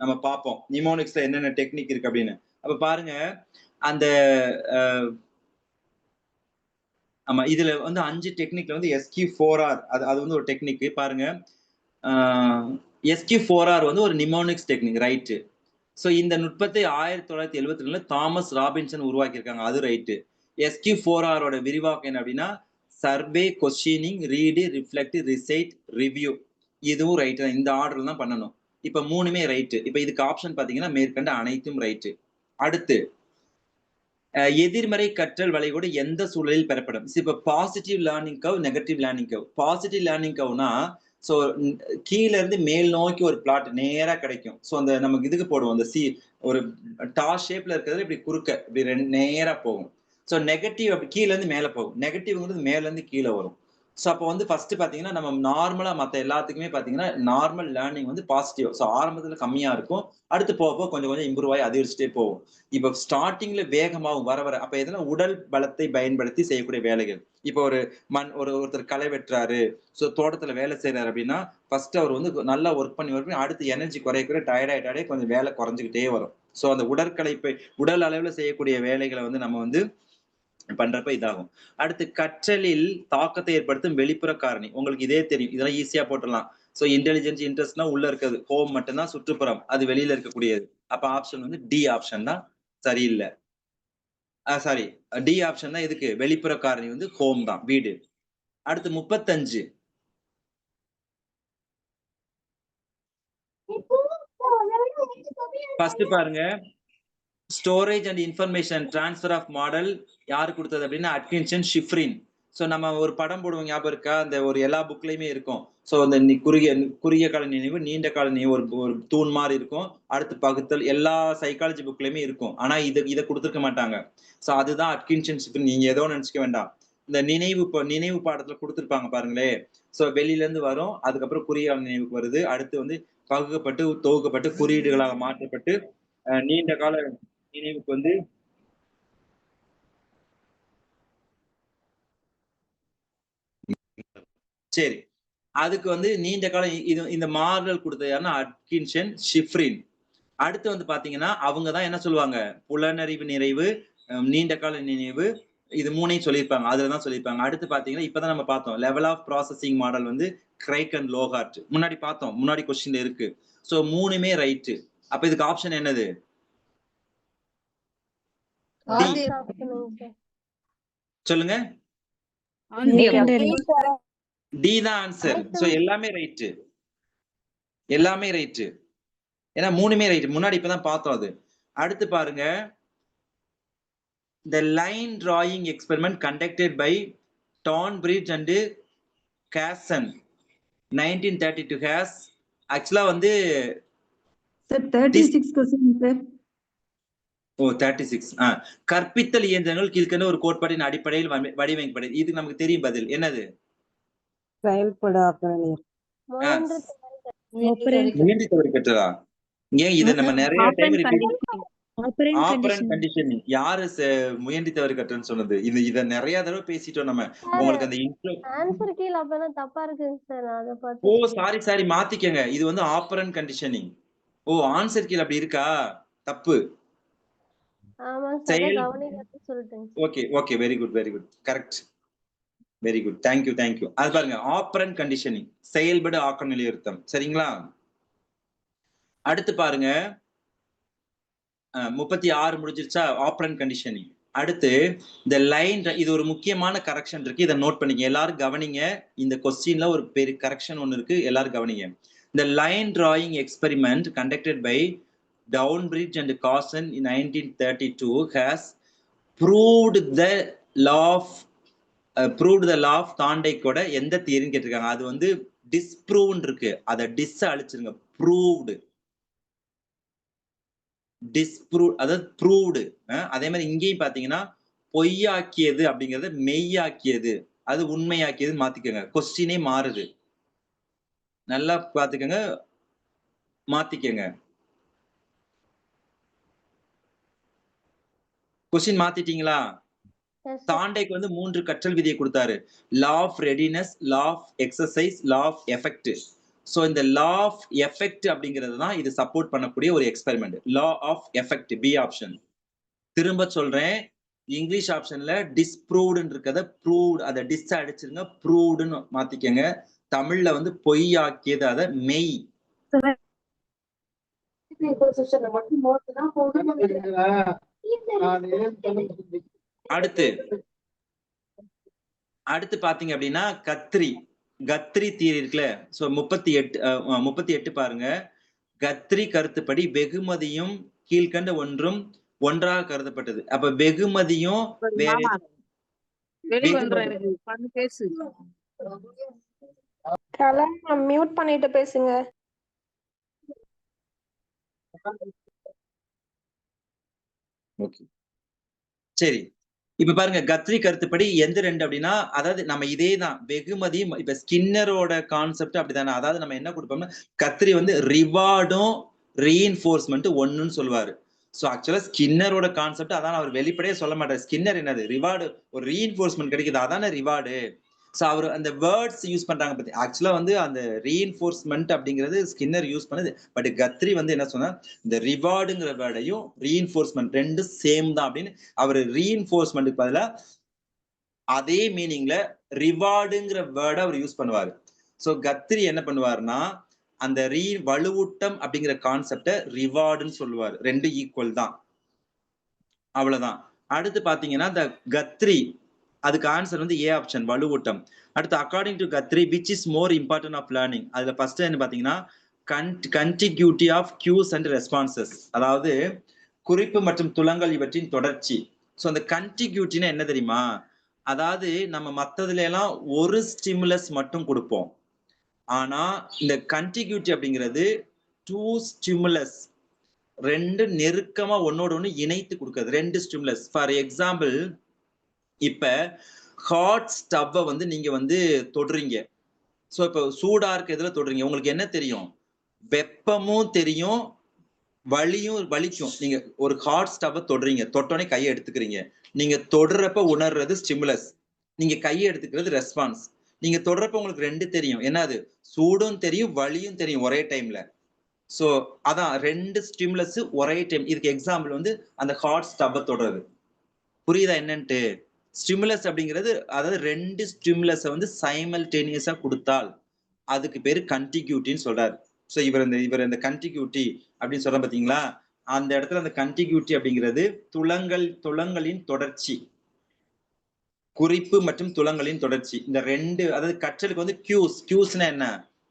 நம்ம பார்ப்போம் நிமோனிக்ஸ்ல என்னென்ன டெக்னிக் இருக்கு அப்படின்னு. அப்ப பாருங்க, அந்த ஆமா, இதுல வந்து 5 டெக்னிக்ல வந்து SQ4R அது வந்து ஒரு டெக்னிக் பாருங்க. SQ4R வந்து ஒரு நிமோனிக்ஸ் டெக்னிக், ரைட். சோ இந்த நுட்பத்தை 1972 தாமஸ் ராபின்சன் உருவாக்கி இருக்காங்க, அது ரைட். SQ4R ஓட விரிவாக்கம் என்ன அப்படின்னா survey, questioning, read, reflect, recite, review. இதுவும் ரைட் தான். இந்த ஆர்டர்ல தான் பண்ணணும். இப்ப 3மே ரைட். இப்ப இதுக்கு ஆப்ஷன் பாத்தீங்கன்னா மேற்கண்ட அனைத்தும் ரைட். அடுத்து எதிர்மறை கற்றல் வளைகோடு எந்த சூழலில் பெறப்படும்? இப்ப positive learning curve, negative learning curve. Positive learning கர்வ்னா சோ கீழ இருந்து மேல் நோக்கி ஒரு பிளாட் நேரா கிடைக்கும். சோ அந்த நமக்கு இதுக்கு போடுவோம், அந்த ஒரு டாஸ் ஷேப்ல இருக்கிறது இப்படி குறுக்க இப்படி நேரா போகும். சோ நெகட்டிவ் அப்படி கீழ இருந்து மேல போகும். நெகட்டிவ்ங்கிறது மேல இருந்து கீழே வரும். சோ அப்போ வந்து ஃபர்ஸ்ட் பாத்தீங்கன்னா நம்ம நார்மலா மத்த எல்லாத்துக்குமே பாத்தீங்கன்னா நார்மல் லேர்னிங் வந்து பாசிட்டிவ். சோ ஆரம்பத்துல கம்மியா இருக்கும், அடுத்து போக கொஞ்சம் கொஞ்சம் இம்ப்ரூவ் ஆகி அதிகரிச்சுட்டே போகும். இப்ப ஸ்டார்டிங்ல வேகமாகும் வர அப்ப எதனா உடல் பலத்தை பயன்படுத்தி செய்யக்கூடிய வேலைகள். இப்ப ஒருத்தர் களை வெட்டுறாரு, சோ தோட்டத்துல வேலை செய்யறாரு அப்படின்னா ஃபர்ஸ்ட் அவர் வந்து நல்லா ஒர்க் பண்ணி அடுத்து எனர்ஜி குறைய டயர்டாயிட்டாலே கொஞ்சம் வேலை குறைஞ்சுக்கிட்டே வரும். சோ அந்த உடற்களைப்பை உடல் அளவுல செய்யக்கூடிய வேலைகளை வந்து நம்ம வந்து பண்றப்ப இதாகும். அடுத்து கற்றலில் தாக்கத்தை ஏற்படுத்தும் வெளிப்புற காரணி. உங்களுக்கு இதே தெரியும், இதெல்லாம் ஈஸியா போட்டுடலாம். சோ இன்டெலிஜென்ஸ், இன்ட்ரெஸ்ட்னா உள்ள இருக்கிறது, ஹோம் மட்டும்தான் சுற்றுப்புறம், அது வெளியில இருக்கக்கூடியது. அப்ப ஆப்ஷன் வந்து டி ஆப்ஷன் தான் சரியில்லை. சாரி, டி ஆப்ஷன் தான் எதுக்கு? வெளிப்புற காரணி வந்து ஹோம் தான், வீடு. அடுத்து 35 ஃபர்ஸ்ட் பாருங்க, storage and information transfer of model யாரு கொடுத்தது அப்படின்னா அட்கின்சன், ஷிஃப்ரின். சோ நம்ம ஒரு படம் போடுவோம், ஞாபகம் இருக்கா? அந்த ஒரு எல்லா புக்லயுமே இருக்கும். சோ அந்த குறுகிய கால நினைவு, நீண்ட கால நினைவு, ஒரு தூண் மாதிரி இருக்கும். அடுத்து பகுத்தல் எல்லா சைக்காலஜி புக்லயுமே இருக்கும். ஆனா இதை கொடுத்துருக்க மாட்டாங்க. சோ அதுதான் அட்கின்சன், ஷிஃப்ரின். நீங்க ஏதோ நினைச்சுக்க வேண்டாம். இந்த நினைவு பாடத்துல கொடுத்துருப்பாங்க பாருங்களே. சோ வெளியில இருந்து வரும், அதுக்கப்புறம் குறுகிய கால நினைவுக்கு வருது, அடுத்து வந்து பகுக்கப்பட்டு தொகுக்கப்பட்டு குறியீடுகளாக மாற்றப்பட்டு நீண்ட கால நினைவுக்கு வந்து சரி. அதுக்கு வந்து நீண்ட காலம் இந்த மாறுதல் கொடுத்தது யாருன்னா அட்கின்சன், ஷிஃப்ரின். அடுத்து வந்து பாத்தீங்கன்னா அவங்கதான் என்ன சொல்லுவாங்க, புலனறிவு நிறைவு, நீண்ட கால நினைவு, இது 3ஐயும் சொல்லியிருப்பாங்க. அதுலதான் சொல்லியிருப்பாங்க. அடுத்து பாத்தீங்கன்னா இப்பதான் நம்ம பார்த்தோம் லெவல் ஆஃப் ப்ராசஸிங் மாடல் வந்து கிரைக் அண்ட் லோகார்ட். முன்னாடி பார்த்தோம், முன்னாடி கொஸ்டின்ல இருக்கு. சோ 3மே ரைட். அப்ப இதுக்கு ஆப்ஷன் என்னது? சொல்லுங்க. டி தான் ஆன்சர். சோ எல்லாமே ரைட், எல்லாமே ரைட். ஏன்னா 3மே ரைட். முன்னாடி இப்பதான் பார்த்தோம் அது. அடுத்து பாருங்க, the line drawing experiment conducted by Tonbridge and Casson 1932 has actually வந்து சார் 36 கொஸ்டின் சார். 36 கற்பித்தல் இயந்திரங்கள் கீழ்க்கண்ட ஒரு கோட்பாட்டின் அடிப்படையில் வடிவமைக்கப்படுது. இதுக்கு நமக்கு தெரியும் பதில் என்னது? செயல்பட ஆப்பரேட்டர். முயன்று தவறி கற்றலா? ஏன் இதை நம்ம நிறைய டைம் ஆப்பரண்ட் கண்டிஷனிங் யாரு முயன்றி தவறி கற்றன்னு சொன்னது? இத நிறைய தடவை பேசிட்டோம் நம்ம. உங்களுக்கு அந்த ஆன்சர் கீழ அப்பதான் தப்பா இருக்குங்க சார். அத பார்த்து ஓ சாரி மாத்திக்கங்க. இது வந்து ஆப்பரண்ட் கண்டிஷனிங். ஓ ஆன்சர் கீழ அப்படி இருக்கா? தப்பு. ஆமா சார் கவனிக்க சொல்லிட்டேன். Okay very good correct very good thank you அது பாருங்க ஆப்பரண்ட் கண்டிஷனிங் செயல்பட ஆக்க நிலையுறுத்தம். சரிங்களா? அடுத்து பாருங்க 36 முடிஞ்சிருச்சா? Operand conditioning. அடுத்து இந்த லைன், இது ஒரு முக்கியமான கரெக்ஷன் இருக்கு, இதை நோட் பண்ணிக்க. எல்லாரும் கவனிங்க. இந்த கொஸ்டின்ல ஒரு பெரிய கரெக்ஷன் ஒன்னு இருக்கு, எல்லாரும் கவனிங்க. இந்த line drawing experiment conducted by Downbridge and Casson in 1932 has proved the law of தாண்டைக்கோட எந்த தியரின்னு கேட்டிருக்காங்க. அது வந்து டிஸ்ப்ரூவ்ன் இருக்கு, அதை டிஸ் அழிச்சிருங்க. அதாவது ப்ரூவ்டு. அதே மாதிரி இங்கேயும் பாத்தீங்கன்னா பொய்யாக்கியது அப்படிங்கறது மெய்யாக்கியது, அது உண்மையாக்கியது மாத்திக்கோங்க. கொஸ்டினே மாறுது, நல்லா பாத்துக்கோங்க, மாத்திக்கோங்க. கொஸ்டின் மாத்திட்டீங்களா? தாண்டைக்கு வந்து 3 கற்றல் விதியை கொடுத்தாரு. Law of readiness, law of exercise, law of effect. So இந்த லா ஆஃப் எஃபெக்ட் அப்படிங்கிறது தான் இது சப்போர்ட் பண்ணக்கூடிய ஒரு experiment. Law of effect B option. திரும்ப சொல்றேன், இங்கிலீஷ் ஆப்ஷன்ல டிஸ்ப்ரூவ்டுன்னு இருக்கத ப்ரூவ்ட், அதை டிஸ் அடிச்சிருங்க, ப்ரூவ்டுன்னு மாத்திக்கங்க. தமிழ்ல வந்து பொய்யாக்கியது, அதை மெய். அடுத்து பாத்தீங்க அப்படின்னா கத்ரி தியரி இருக்குல்ல. சோ 38 பாருங்க. கத்ரி கருத்துப்படி வெகுமதியும் கீழ்கண்ட ஒன்றும் ஒன்றாக கருதப்பட்டது. அப்ப வெகுமதியும் மியூட் பண்ணிட்டு பேசுங்க. சரி, இப்ப பாருங்க கத்ரி கருத்துப்படி எந்த 2 அப்படின்னா, அதாவது நம்ம இதேதான் வெகுமதியும், இப்ப ஸ்கின்னரோட கான்செப்ட் அப்படித்தானே. அதாவது நம்ம என்ன கொடுப்போம்னா, கத்ரி வந்து ரிவார்டும் ரீஇன்ஃபோர்ஸ்மெண்ட் ஒண்ணுன்னு சொல்லுவாரு. சோ ஆக்சுவலா ஸ்கின்னரோட கான்செப்ட் அதான், அவர் வெளிப்படையே சொல்ல மாட்டார். ஸ்கின்னர் என்னது ரிவார்டு, ஒரு ரீஇன்ஃபோர்ஸ்மெண்ட் கிடைக்குது, அதான ரிவார்டு. சோ அவர் அந்த வேர்ட்ஸ் யூஸ் பண்றாங்க பத்தி, ஆக்சுவலா வந்து அந்த ரீஇன்ஃபோர்ஸ்மெண்ட் அப்படிங்கிறது ஸ்கின்னர் யூஸ் பண்ணுது. பட் கத்ரி வந்து என்ன சொன்னா, இந்த ரிவார்டுங்கிற வேர்டையும் ரீஇன்ஃபோர்ஸ்மெண்ட் ரெண்டும் சேம் தான் அப்படின்னு அவர் ரீஇன்ஃபோர்ஸ்மெண்ட்டுக்கு பதிலா அதே மீனிங்ல ரிவார்டுங்கிற வேர்டை அவர் யூஸ் பண்ணுவாரு. சோ கத்ரி என்ன பண்ணுவாருன்னா, அந்த வலுவூட்டம் அப்படிங்கிற கான்செப்ட ரிவார்டுன்னு சொல்லுவாரு. 2 ஈக்குவல் தான், அவ்வளவுதான். அடுத்து பாத்தீங்கன்னா இந்த கத்ரி, அதுக்கு ஆன்சர் வந்து ஏ ஆப்ஷன், வலுவூட்டம். அடுத்து according to Guthrie which is more important of learning. அதுல ஃபர்ஸ்ட் என்ன பாத்தீங்கன்னா, contiguity of cues and responses, அதாவது குறிப்பு மற்றும் துலங்கல் இவற்றின் தொடர்ச்சி. சோ அந்த கண்டிகியூட்டினா என்ன தெரியுமா? அதாவது நம்ம மத்ததுல எல்லாம் ஒரு ஸ்டிமுலஸ் மட்டும் கொடுப்போம், ஆனா இந்த கண்டிகியூட்டி அப்படிங்கிறது 2 ஸ்டிமுலஸ், 2 நெருக்கமா ஒன்னோட ஒண்ணு இணைத்து கொடுக்கிறது, 2 ஸ்டிமுலஸ். ஃபார் எக்ஸாம்பிள், இப்ப ஹாட் ஸ்டவ்வை வந்து நீங்க வந்து தொடுறீங்க. சோ இப்ப சூடா இருக்க எதுல தொடுறீங்க, உங்களுக்கு என்ன தெரியும்? வெப்பமும் தெரியும், வலிக்கும். நீங்க ஒரு ஹாட் ஸ்டவ்வை தொடுறீங்க, தொட்டோனே கையை எடுத்துக்கிறீங்க. நீங்க தொடுறப்ப உணர்றது ஸ்டிமுலஸ், நீங்க கையை எடுத்துக்கிறது ரெஸ்பான்ஸ். நீங்க தொடுறப்ப உங்களுக்கு 2 தெரியும், என்னது? சூடும் தெரியும், வலியும் தெரியும் ஒரே டைம்ல. சோ அதான் 2 ஸ்டிமுலஸ் ஒரே டைம். இதுக்கு எக்ஸாம்பிள் வந்து அந்த ஹாட் ஸ்டவ்வை தொடுறது. புரியுதா என்னன்ட்டு? ஸ்டிமுலஸ் அப்படிங்கிறது, அதாவது 2 ஸ்டிமுலஸ வந்து சைமல்டேனியஸா கொடுத்தால் அதுக்கு பேரு கண்டிகியூட்டின்னு சொல்றாரு. சோ இவர் இந்த கண்டிகியூட்டி அப்படின்னு சொல்ற பாத்தீங்களா, அந்த இடத்துல அந்த கண்டிகியூட்டி அப்படிங்கிறது துலங்களின் தொடர்ச்சி, குறிப்பு மற்றும் துலங்களின் தொடர்ச்சி. இந்த 2, அதாவது கற்றலுக்கு வந்து கியூஸ்னா என்ன?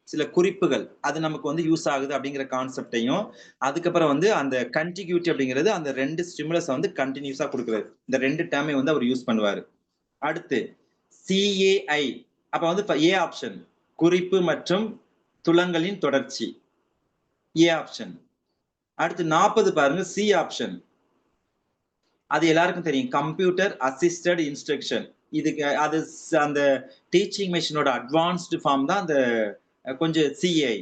சில குறிப்புகள் அது நமக்கு வந்து யூஸ் ஆகுது அப்படிங்கிற கான்செப்டையும், அதுக்கப்புறம் வந்து அந்த கண்டிகியூட்டி அப்படிங்கிறது அந்த 2 ஸ்டிமுலஸ் வந்து கண்டினியூஸா கொடுக்குறது. இந்த 2 டேர்மை வந்து அவர் யூஸ் பண்ணுவாரு. அடுத்து CAI, அப்ப வந்து ஏ ஆப்ஷன் குறிப்பு மற்றும் துலங்களின் தொடர்ச்சி, ஏ ஆப்ஷன். அடுத்து 40 பாருங்க, சி ஆப்ஷன். அது எல்லாருக்கும் தெரியும், கம்ப்யூட்டர் அசிஸ்டட் இன்ஸ்ட்ரக்ஷன். இதுக்கு அது அந்த டீச்சிங் மெஷினோட அட்வான்ஸ்டு ஃபார்ம் தான் அந்த கொஞ்சம் CAI.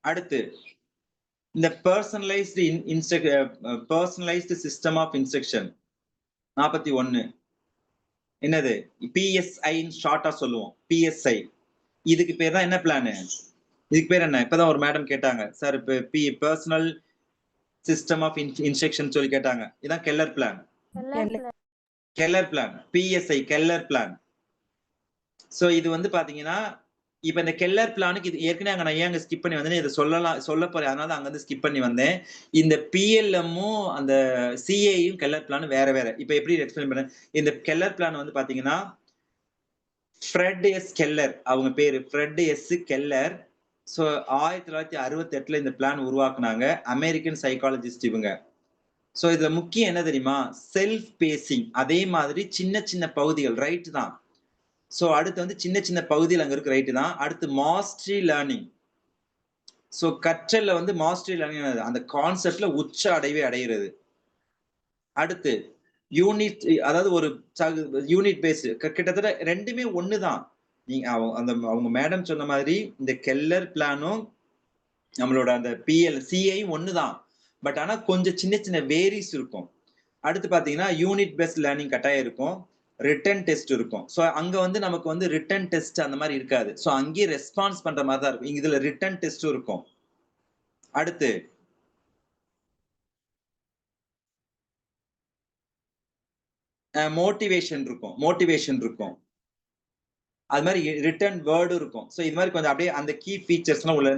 அடுத்து இந்த பர்சனலைஸ்டு சிஸ்டம் ஆஃப் இன்ஸ்ட்ரக்ஷன் 41. என்னது? PSI ஷார்ட்டா சொல்லுவோம், PSI. இதுக்கு பேர் தான் என்ன பிளான்? இதுக்கு பேர் என்ன? இப்பதான் ஒரு மேடம் கேட்டாங்க, சார் இப்ப பர்சனல் சிஸ்டம் ஆஃப் இன்ஸ்ட்ரக்ஷன் சொல்லி கேட்டாங்க. இதான் Keller plan. Keller plan, PSI Keller plan. So இது வந்து பாத்தீங்கன்னா, இப்ப இந்த கெல்லர் பிளானுக்கு இது ஏற்கனவே நான் ஏன் ஸ்கிப் பண்ணி வந்தேன், இதை சொல்ல போறேன், அதனால அங்க வந்து ஸ்கிப் பண்ணி வந்தேன். இந்த PLM-உம் அந்த CAயும் கெல்லர் பிளான் வேற வேற. இப்ப எப்படி எக்ஸ்பிளைன் பண்ண, இந்த கெல்லர் பிளான் வந்து பாத்தீங்கன்னா ஃப்ரெட் எஸ் கெல்லர், அவங்க பேரு ஃப்ரெட் எஸ் கெல்லர். சோ 1968ல இந்த பிளான் உருவாக்குனாங்க, அமெரிக்கன் சைக்காலஜிஸ்ட் இவங்க. சோ இதுல முக்கியம் என்ன தெரியுமா? Self facing. அதே மாதிரி சின்ன சின்ன பகுதிகள், ரைட் தான். சோ அடுத்து வந்து சின்ன சின்ன பகுதியில் அங்க இருக்கு, ரைட் தான். அடுத்து மாஸ்டரி லேர்னிங். சோ கற்றல்ல வந்து மாஸ்டரி லேர்னிங், அந்த கான்செப்ட்ல உச்ச அடைவே அடைகிறது. அடுத்து யூனிட், அதாவது ஒரு யூனிட் பேஸ், கிட்டத்தட்ட ரெண்டுமே ஒண்ணுதான். நீங்க அவங்க மேடம் சொன்ன மாதிரி இந்த கெல்லர் பிளானும் நம்மளோட அந்த CAI ஒண்ணுதான். பட் ஆனா கொஞ்சம் சின்ன சின்ன வேரிஸ் இருக்கும். அடுத்து பாத்தீங்கன்னா யூனிட் பேஸ்ட் லேர்னிங் கட்டாயம் இருக்கும், ரிட்டன் டெஸ்ட் இருக்கும். சோ அங்க வந்து நமக்கு வந்து ரிட்டன் டெஸ்ட் அந்த மாதிரி இருக்காது. சோ அங்கேயே ரெஸ்பான்ஸ் பண்ற மாதிரி தான் இருக்கும். இதுல ரிட்டன் டெஸ்டும் இருக்கும். அடுத்து மோட்டிவேஷன் இருக்கும். அது மாதிரி ரிட்டன் வேர்டு இருக்கும். சோ இது மாதிரி கொஞ்சம் அப்படியே அந்த கீ ஃபீச்சர்ஸ் எல்லாம் உள்ள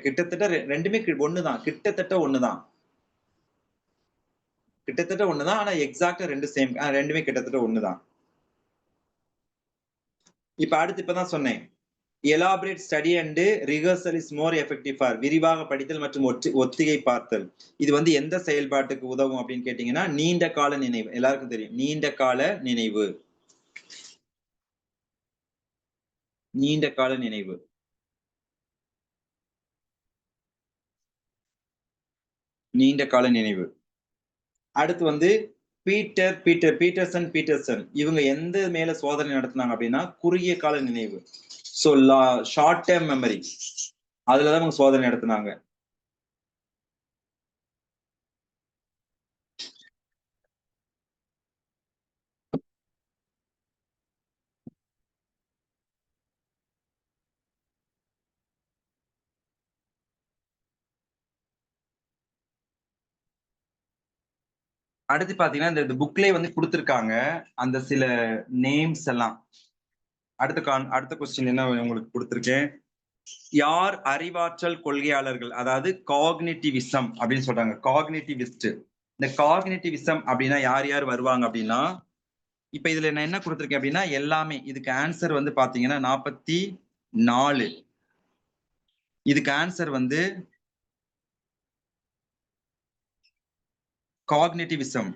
கிட்டத்தட்ட ரெண்டுமே ஒண்ணுதான். கிட்டத்தட்ட ஒண்ணுதான். ஆனா எக்ஸாக்டா ரெண்டுமே கிட்டத்தட்ட ஒண்ணுதான். இப்ப அடுத்து இப்பதான் சொன்னேன், elaborate study and rehearsal is more effective for, விரிவாக படித்தல் மற்றும் ஒத்திகை பார்த்தல். இது வந்து எந்த செயல்பாட்டுக்கு உதவும் அப்படின்னு கேட்டீங்கன்னா, நீண்ட கால நினைவு. எல்லாருக்கும் தெரியும், நீண்ட கால நினைவு. அடுத்து வந்து பீட்டர்சன் இவங்க எந்த மேல சோதனை நடத்தினாங்க அப்படின்னா, குறுகிய கால நினைவு. சோ ஷார்ட் டேர்ம் மெமரி, அதுலதான் அவங்க சோதனை நடத்தினாங்க. அடுத்து பாத்தீங்கன்னா இந்த புக்லயே வந்து கொடுத்திருக்காங்க அந்த சில நேம்ஸ் எல்லாம். அடுத்த கொஸ்டின் என்ன உங்களுக்கு கொடுத்திருக்கேன், யார் அறிவாற்றல் கொள்கையாளர்கள், அதாவது காக்னிட்டிவிசம் அப்படின்னு சொல்றாங்க, காக்னிட்டிவிஸ்ட். இந்த காக்னிட்டிவிசம் அப்படின்னா யார் யார் வருவாங்க அப்படின்னா, இப்ப இதுல நான் என்ன கொடுத்திருக்கேன் அப்படின்னா எல்லாமே. இதுக்கு ஆன்சர் வந்து பாத்தீங்கன்னா 44. இதுக்கு ஆன்சர் வந்து காக்னிட்டிவிசம்.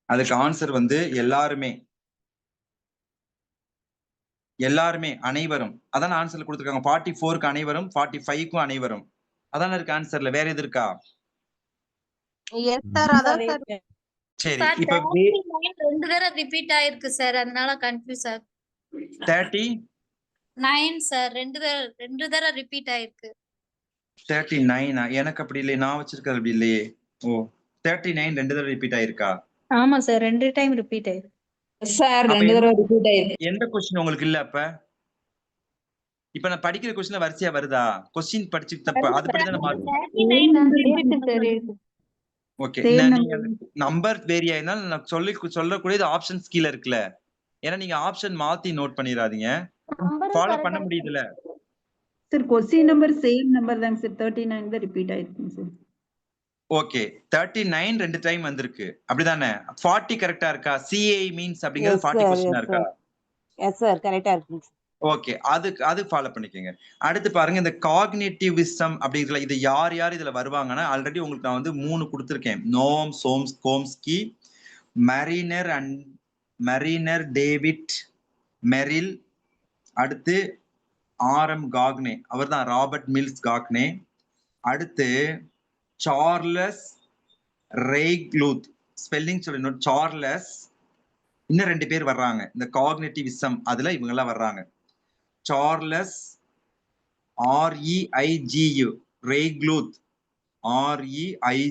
அதுக்கு ஆன்சர் வந்து எல்லாருமே அனைவரும். அதான் ஆன்சர்ல கொடுத்திருக்காங்க. 44க்கு அனைவரும், 45க்கும் அனைவரும். அதான் இருக்கு ஆன்சர்ல. வேற எது இருக்கா? சரி, இப்ப 2 தடவை ரிப்பீட் ஆயிருக்கு சார், அதனால கன்ஃபியூஸ் ஆகுது. 39 சார், 2 தடவை ரிப்பீட் ஆயிருக்கு. 39 எனக்கு அப்படி இல்லையே, நான் வச்சிருக்கிறது அப்படி இல்லையே. ஓ 39 2 தடவை ரிப்பீட் ஆயிருக்கா? ஆமா சார், 2 டைம் ரிப்பீட் ஆயிருக்கு சார். 2 தடவை ரிப்பீட் ஆயிருக்கு. எந்த கொஸ்டின் உங்களுக்கு இல்ல? இப்ப நான் படிக்கிற கொஸ்டின்ல வரிசையா வருதா? கொஸ்டின் படிச்சு தப்ப அதுபடி தான மார்க். ஓகே, நீங்க நம்பர் வேரி ஆயினால நான் சொல்லக்கூடியது ஆப்ஷன்ஸ் கீழ இருக்குல. ஏன்னா நீங்க ஆப்ஷன் மாத்தி நோட் பண்ணிராதீங்க, ஃபாலோ பண்ண முடியுதுல. Sir question number same number தாங்க சார், 39 தான் ரிப்பீட் ஆயிருக்கு சார். ஓகே, 39 2 டைம் வந்திருக்கு அப்படிதானே? 40 கரெக்ட்டா இருக்கா? CAI மீன்ஸ் அப்படிங்கிறது 40 क्वेश्चन இருக்கா? எஸ் சார், கரெக்ட்டா இருக்கு. ஓகே, அது ஃபாலோ பண்ணிக்கோங்க. அடுத்து பாருங்க, இந்த காக்னிட்டிவிசம் அப்படிங்கிற இது யார் யார் இதுல வருவாங்கன்னா, ஆல்ரெடி உங்களுக்கு நான் வந்து 3 கொடுத்துருக்கேன். நோம் கோம்ஸ்கி, மரீனர் டேவிட் மெரில், அடுத்து ஆர்எம் காக்னே, அவர் தான் ராபர்ட் மில்ஸ் காக்னே, அடுத்து சார்லஸ் ரெய்க்லூத், ஸ்பெல்லிங் சொல்லணும், சார்லஸ். இன்னும் 2 பேர் வர்றாங்க இந்த காக்னிட்டிவிசம், அதுல இவங்க எல்லாம் வர்றாங்க. Charles REIGU Reigeluth, REIGELUTH,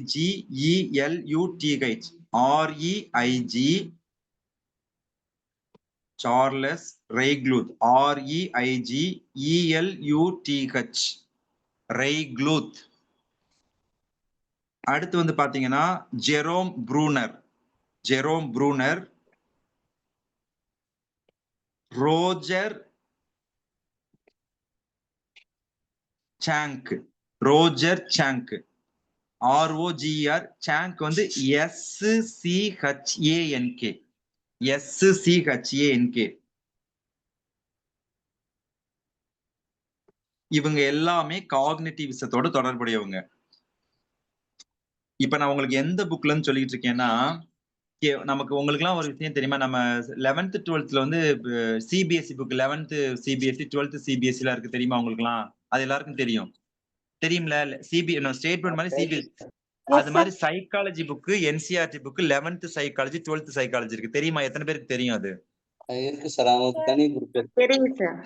REIG Charles Reigeluth, REIGELUTH Reigeluth. அடுத்து வந்து பாத்தீங்கன்னா Jerome Bruner, Roger Schank, ROGER, Schank வந்து SCHANK. இவங்க எல்லாமே காக்னிட்டிவிசத்தோட தொடர்புடையவங்க. இப்ப நான் உங்களுக்கு எந்த புக்லன்னு சொல்லிட்டு இருக்கேன்னா, நமக்கு உங்களுக்கு எல்லாம் ஒரு விஷயம் தெரியுமா, நம்ம 11th 12th வந்து CBSE book, 11th CBSE 12th CBSE எல்லாம் இருக்கு தெரியுமா உங்களுக்கு எல்லாம்? அது எல்லாருக்கும் தெரியும்ல. ஸ்டேட் போர்ட் மாதிரி சிபிஎஸ்இ, அது மாதிரி psychology book, NCERT book, 11th psychology 12th psychology இருக்கு தெரியுமா? எத்தனை பேருக்கு தெரியும்? அது இருக்கு சார், அவங்க தனி குரூப் தெரியும் சார்.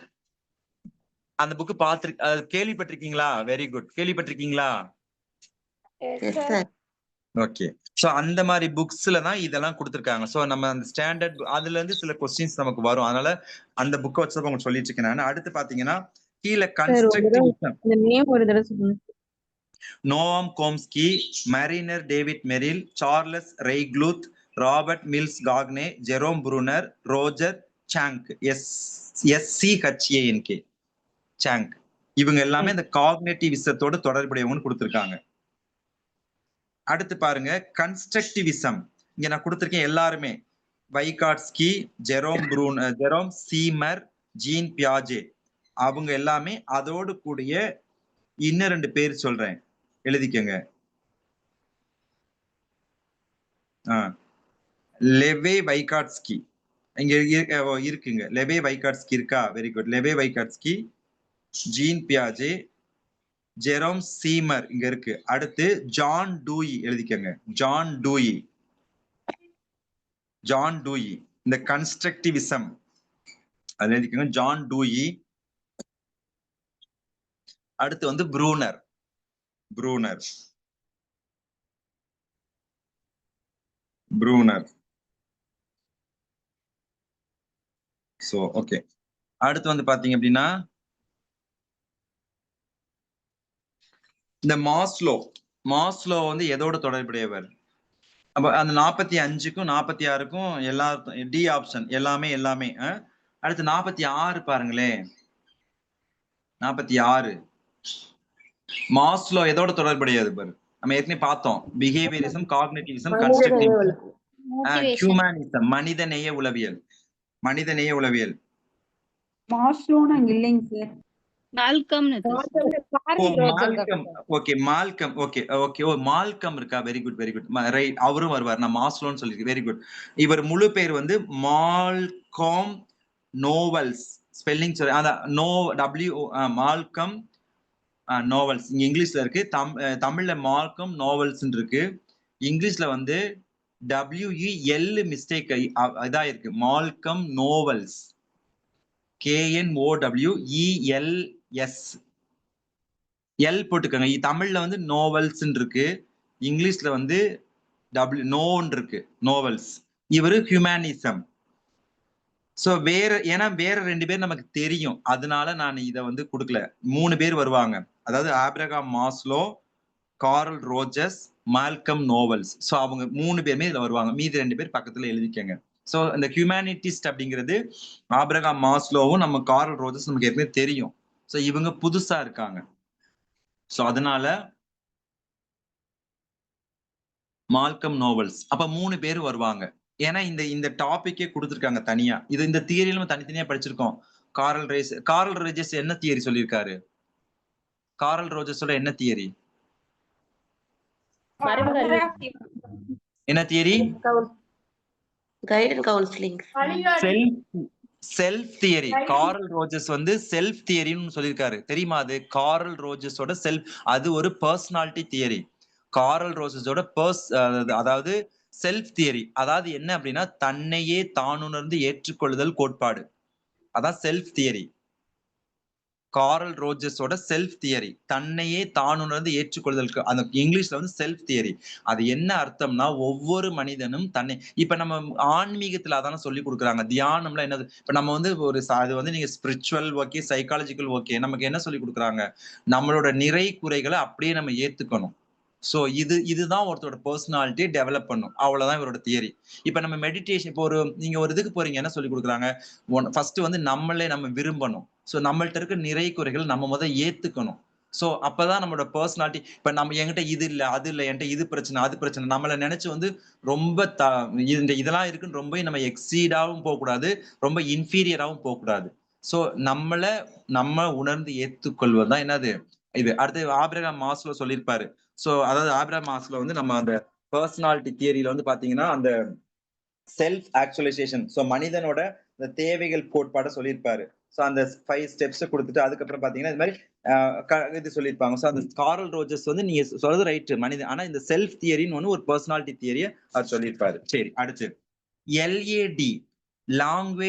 அந்த புக் கேள்விப்பட்டிருக்கீங்களா? வெரி குட், கேள்விப்பட்டிருக்கீங்களா? ஓகே. சோ அந்த மாதிரி புக்ஸ்ல தான் இதெல்லாம் கொடுத்திருக்காங்க. சோ நம்ம அந்த ஸ்டாண்டர்ட் அதுல இருந்து சில கொஸ்டின்ஸ் நமக்கு வரும். அதனால அந்த புக்கை வச்சு உங்களுக்கு சொல்லிட்டு இருக்கேன் நான். அடுத்து பாத்தீங்கன்னா கீழே கன்ஸ்ட்ரக்டிவிசம், நோம் கோம்ஸ்கி, மரீனர் David Merrill, Charles Reigeluth, Robert Mills Gagne, Jerome Bruner, Roger Schank, SCHANK Schank. இவங்க எல்லாமே இந்த காக்னிட்டிவிசத்தோட தொடர்புடையவங்கன்னு கொடுத்திருக்காங்க. அடுத்து பாருங்க கன்ஸ்ட்ரக்டிவிசம், இங்க நான் கொடுத்திருக்கேன் எல்லாருமே. வைகாட்ஸ்கி, ஜெரோம் சீமர், ஜீன் பியாஜே, அவங்க எல்லாமே. அதோடு கூடிய இன்னும் 2 பேர் சொல்றேன், எழுதிக்கங்க. லெவே வைகாட்ஸ்கி இங்க இருக்குங்க. லெவே வைகாட்ஸ்கி இருக்கா? Very good. Lev Vygotsky, Jean பியாஜே, ஜெரோம் சீமர் இங்க இருக்கு. அடுத்து ஜான் டூயி எழுதிக்கங்க. ஜான் டூயி இந்த கன்ஸ்ட்ரக்டிவிசம் அது எழுதிக்கங்க. John Dewey. அடுத்து வந்து ப்ரூனர். So okay. அடுத்து வந்து பாத்தீங்க அப்படின்னா இந்த மாஸ்லோ வந்து எதோட தொடர்புடையவர்? அப்ப அந்த 45க்கும் 46க்கும் எல்லாருக்கும் டி ஆப்ஷன் எல்லாமே. அடுத்து 46 பாருங்களேன். 46 மாஸ்லோ எதோட தொடர்புடையது பாரு? நம்ம ஏற்கனவே பார்த்தோம். பிஹேவியரிசம், காக்னிட்டிவிசம், கன்ஸ்ட்ரக்டிவிசம், ஹியூமனிசம், மனிதநேய உளவியல். மாஸ்லோன்னு அங்க இல்லைங்க சார். மால்கம் இருக்கா? Very good. ரைட், அவரும் வருவார். நான் மாஸ்லோன்னு சொல்லிருக்கேன். Very good. இவர் முழு பேர் வந்து மால்கம் நோவல்ஸ். ஸ்பெல்லிங் சொல்லி மால்கம் நோவல்ஸ் இங்க இங்கிலீஷ்ல இருக்கு. தமிழ்ல மால்கம் நோவல்ஸ் இருக்கு. இங்கிலீஷ்ல வந்து WEL மிஸ்டேக் இதா இருக்கு. மால்கம் நோவல்ஸ், KNOWELS, எல் போட்டுக்கோங்க. தமிழ்ல வந்து நோவல்ஸ் இருக்கு, இங்கிலீஷ்ல வந்து நோன் இருக்கு, நோவல்ஸ். இவரு ஹியூமனிசம். சோ ஏன்னா வேற 2 பேர் நமக்கு தெரியும், அதனால நான் இதை வந்து கொடுக்கல. 3 பேர் வருவாங்க. அதாவது Abraham Maslow, Carl Rogers, Malcolm Knowles. So அவங்க 3 பேருமே இதுல வருவாங்க. மீதி 2 பேர் பக்கத்துல எழுதிக்கங்க. சோ இந்த ஹியூமனிட்டிஸ்ட் அப்படிங்கிறது ஆப்ரகாம் மாஸ்லோவும் நம்ம கார்ல் ரோஜர்ஸ் நமக்கு ஏற்கனவே தெரியும். சோ இவங்க புதுசா இருக்காங்க. சோ அதனால மால்கம் நோவல்ஸ். அப்ப 3 பேர் வருவாங்க. ஏன்னா இந்த டாபிக்கே கொடுத்துருக்காங்க தனியா. இது இந்த தியரியில நம்ம தனித்தனியா படிச்சிருக்கோம். காரல் ரோஜர்ஸ் என்ன தியரி சொல்லியிருக்காரு? காரல் ரோஜர்ஸோட என்ன தியரி? என்ன theory? Guide and counselling. Self theory. Karl Rogers வந்து செல்ஃப் தியரின்னு சொல்லியிருக்காரு. தெரியுமா? அது காரல் ரோஜர்ஸோட செல்ஃப், அது ஒரு பர்சனாலிட்டி தியரி. காரல் ரோஜர்ஸோட அதாவது செல்ஃப் தியரி, அதாவது என்ன அப்படின்னா தன்னையே தானுணர்ந்து ஏற்றுக்கொள்ளுதல் கோட்பாடு. அதான் செல்ஃப் தியரி. காரல் ரோஜர்ஸோட செல்ஃப் தியரி, தன்னையே தானுணர்ந்து ஏற்றுக்கொள்ளுதல். அந்த இங்கிலீஷ்ல வந்து செல்ஃப் தியரி. அது என்ன அர்த்தம்னா ஒவ்வொரு மனிதனும் தன்னை, இப்ப நம்ம ஆன்மீகத்துல அதான சொல்லி கொடுக்குறாங்க. தியானம்ல என்னது, இப்ப நம்ம வந்து ஒரு அது வந்து நீங்க ஸ்பிரிச்சுவல் ஓகே, சைக்காலஜிக்கல் ஓகே, நமக்கு என்ன சொல்லி கொடுக்குறாங்க? நம்மளோட நிறை குறைகளை அப்படியே நம்ம ஏத்துக்கணும். சோ இதுதான் ஒருத்தரோட பர்சனாலிட்டி டெவலப் பண்ணும். அவ்வளவுதான் இவரோட தியரி. இப்ப நம்ம மெடிடேஷன், இப்போ நீங்க ஒரு இதுக்கு போறீங்க, என்ன சொல்லி கொடுக்குறாங்க? ஃபர்ஸ்ட் வந்து நம்ம விரும்பணும். சோ நம்மள்ட்ட இருக்க நிறை குறைகள் நம்ம ஏத்துக்கணும். சோ அப்பதான் நம்மளோட பர்சனாலிட்டி, இப்ப நம்ம என்கிட்ட இது இல்ல, அது இல்ல, என்கிட்ட இது பிரச்சனை, அது பிரச்சனை, நம்மள நினைச்சு வந்து ரொம்ப இதெல்லாம் இருக்குன்னு ரொம்ப நம்ம எக்ஸீடாவும் போக கூடாது, ரொம்ப இன்ஃபீரியராவும் போக கூடாது. சோ நம்ம உணர்ந்து ஏத்துக்கொள்வதுதான் என்னது இது. அடுத்து ஆபிரகாம் மாஸ்லோ சொல்லியிருப்பாரு. சோ அதாவது ஆபிரகாம் மாஸ்லோ வந்து நம்ம அந்த பர்சனாலிட்டி தியரியில வந்து பாத்தீங்கன்னா அந்த செல்ஃப் ஆக்சுவலைசேஷன், சோ மனிதனோட இந்த தேவைகள் கோட்பாட சொல்லியிருப்பாரு. சோ அந்த 5 ஸ்டெப்ஸ் கொடுத்துட்டு அதுக்கப்புறம் பாத்தீங்கன்னா இது மாதிரி இது சொல்லியிருப்பாங்க. சோ அந்த காரல் ரோஜர்ஸ் வந்து நீங்க சொல்றது ரைட் மனிதன், ஆனா இந்த செல்ஃப் தியரின்னு ஒன்று ஒரு பர்சனாலிட்டி தியரியை அவர் சொல்லியிருப்பாரு. சரி, அடுத்து LAD லாங்குவேஜ்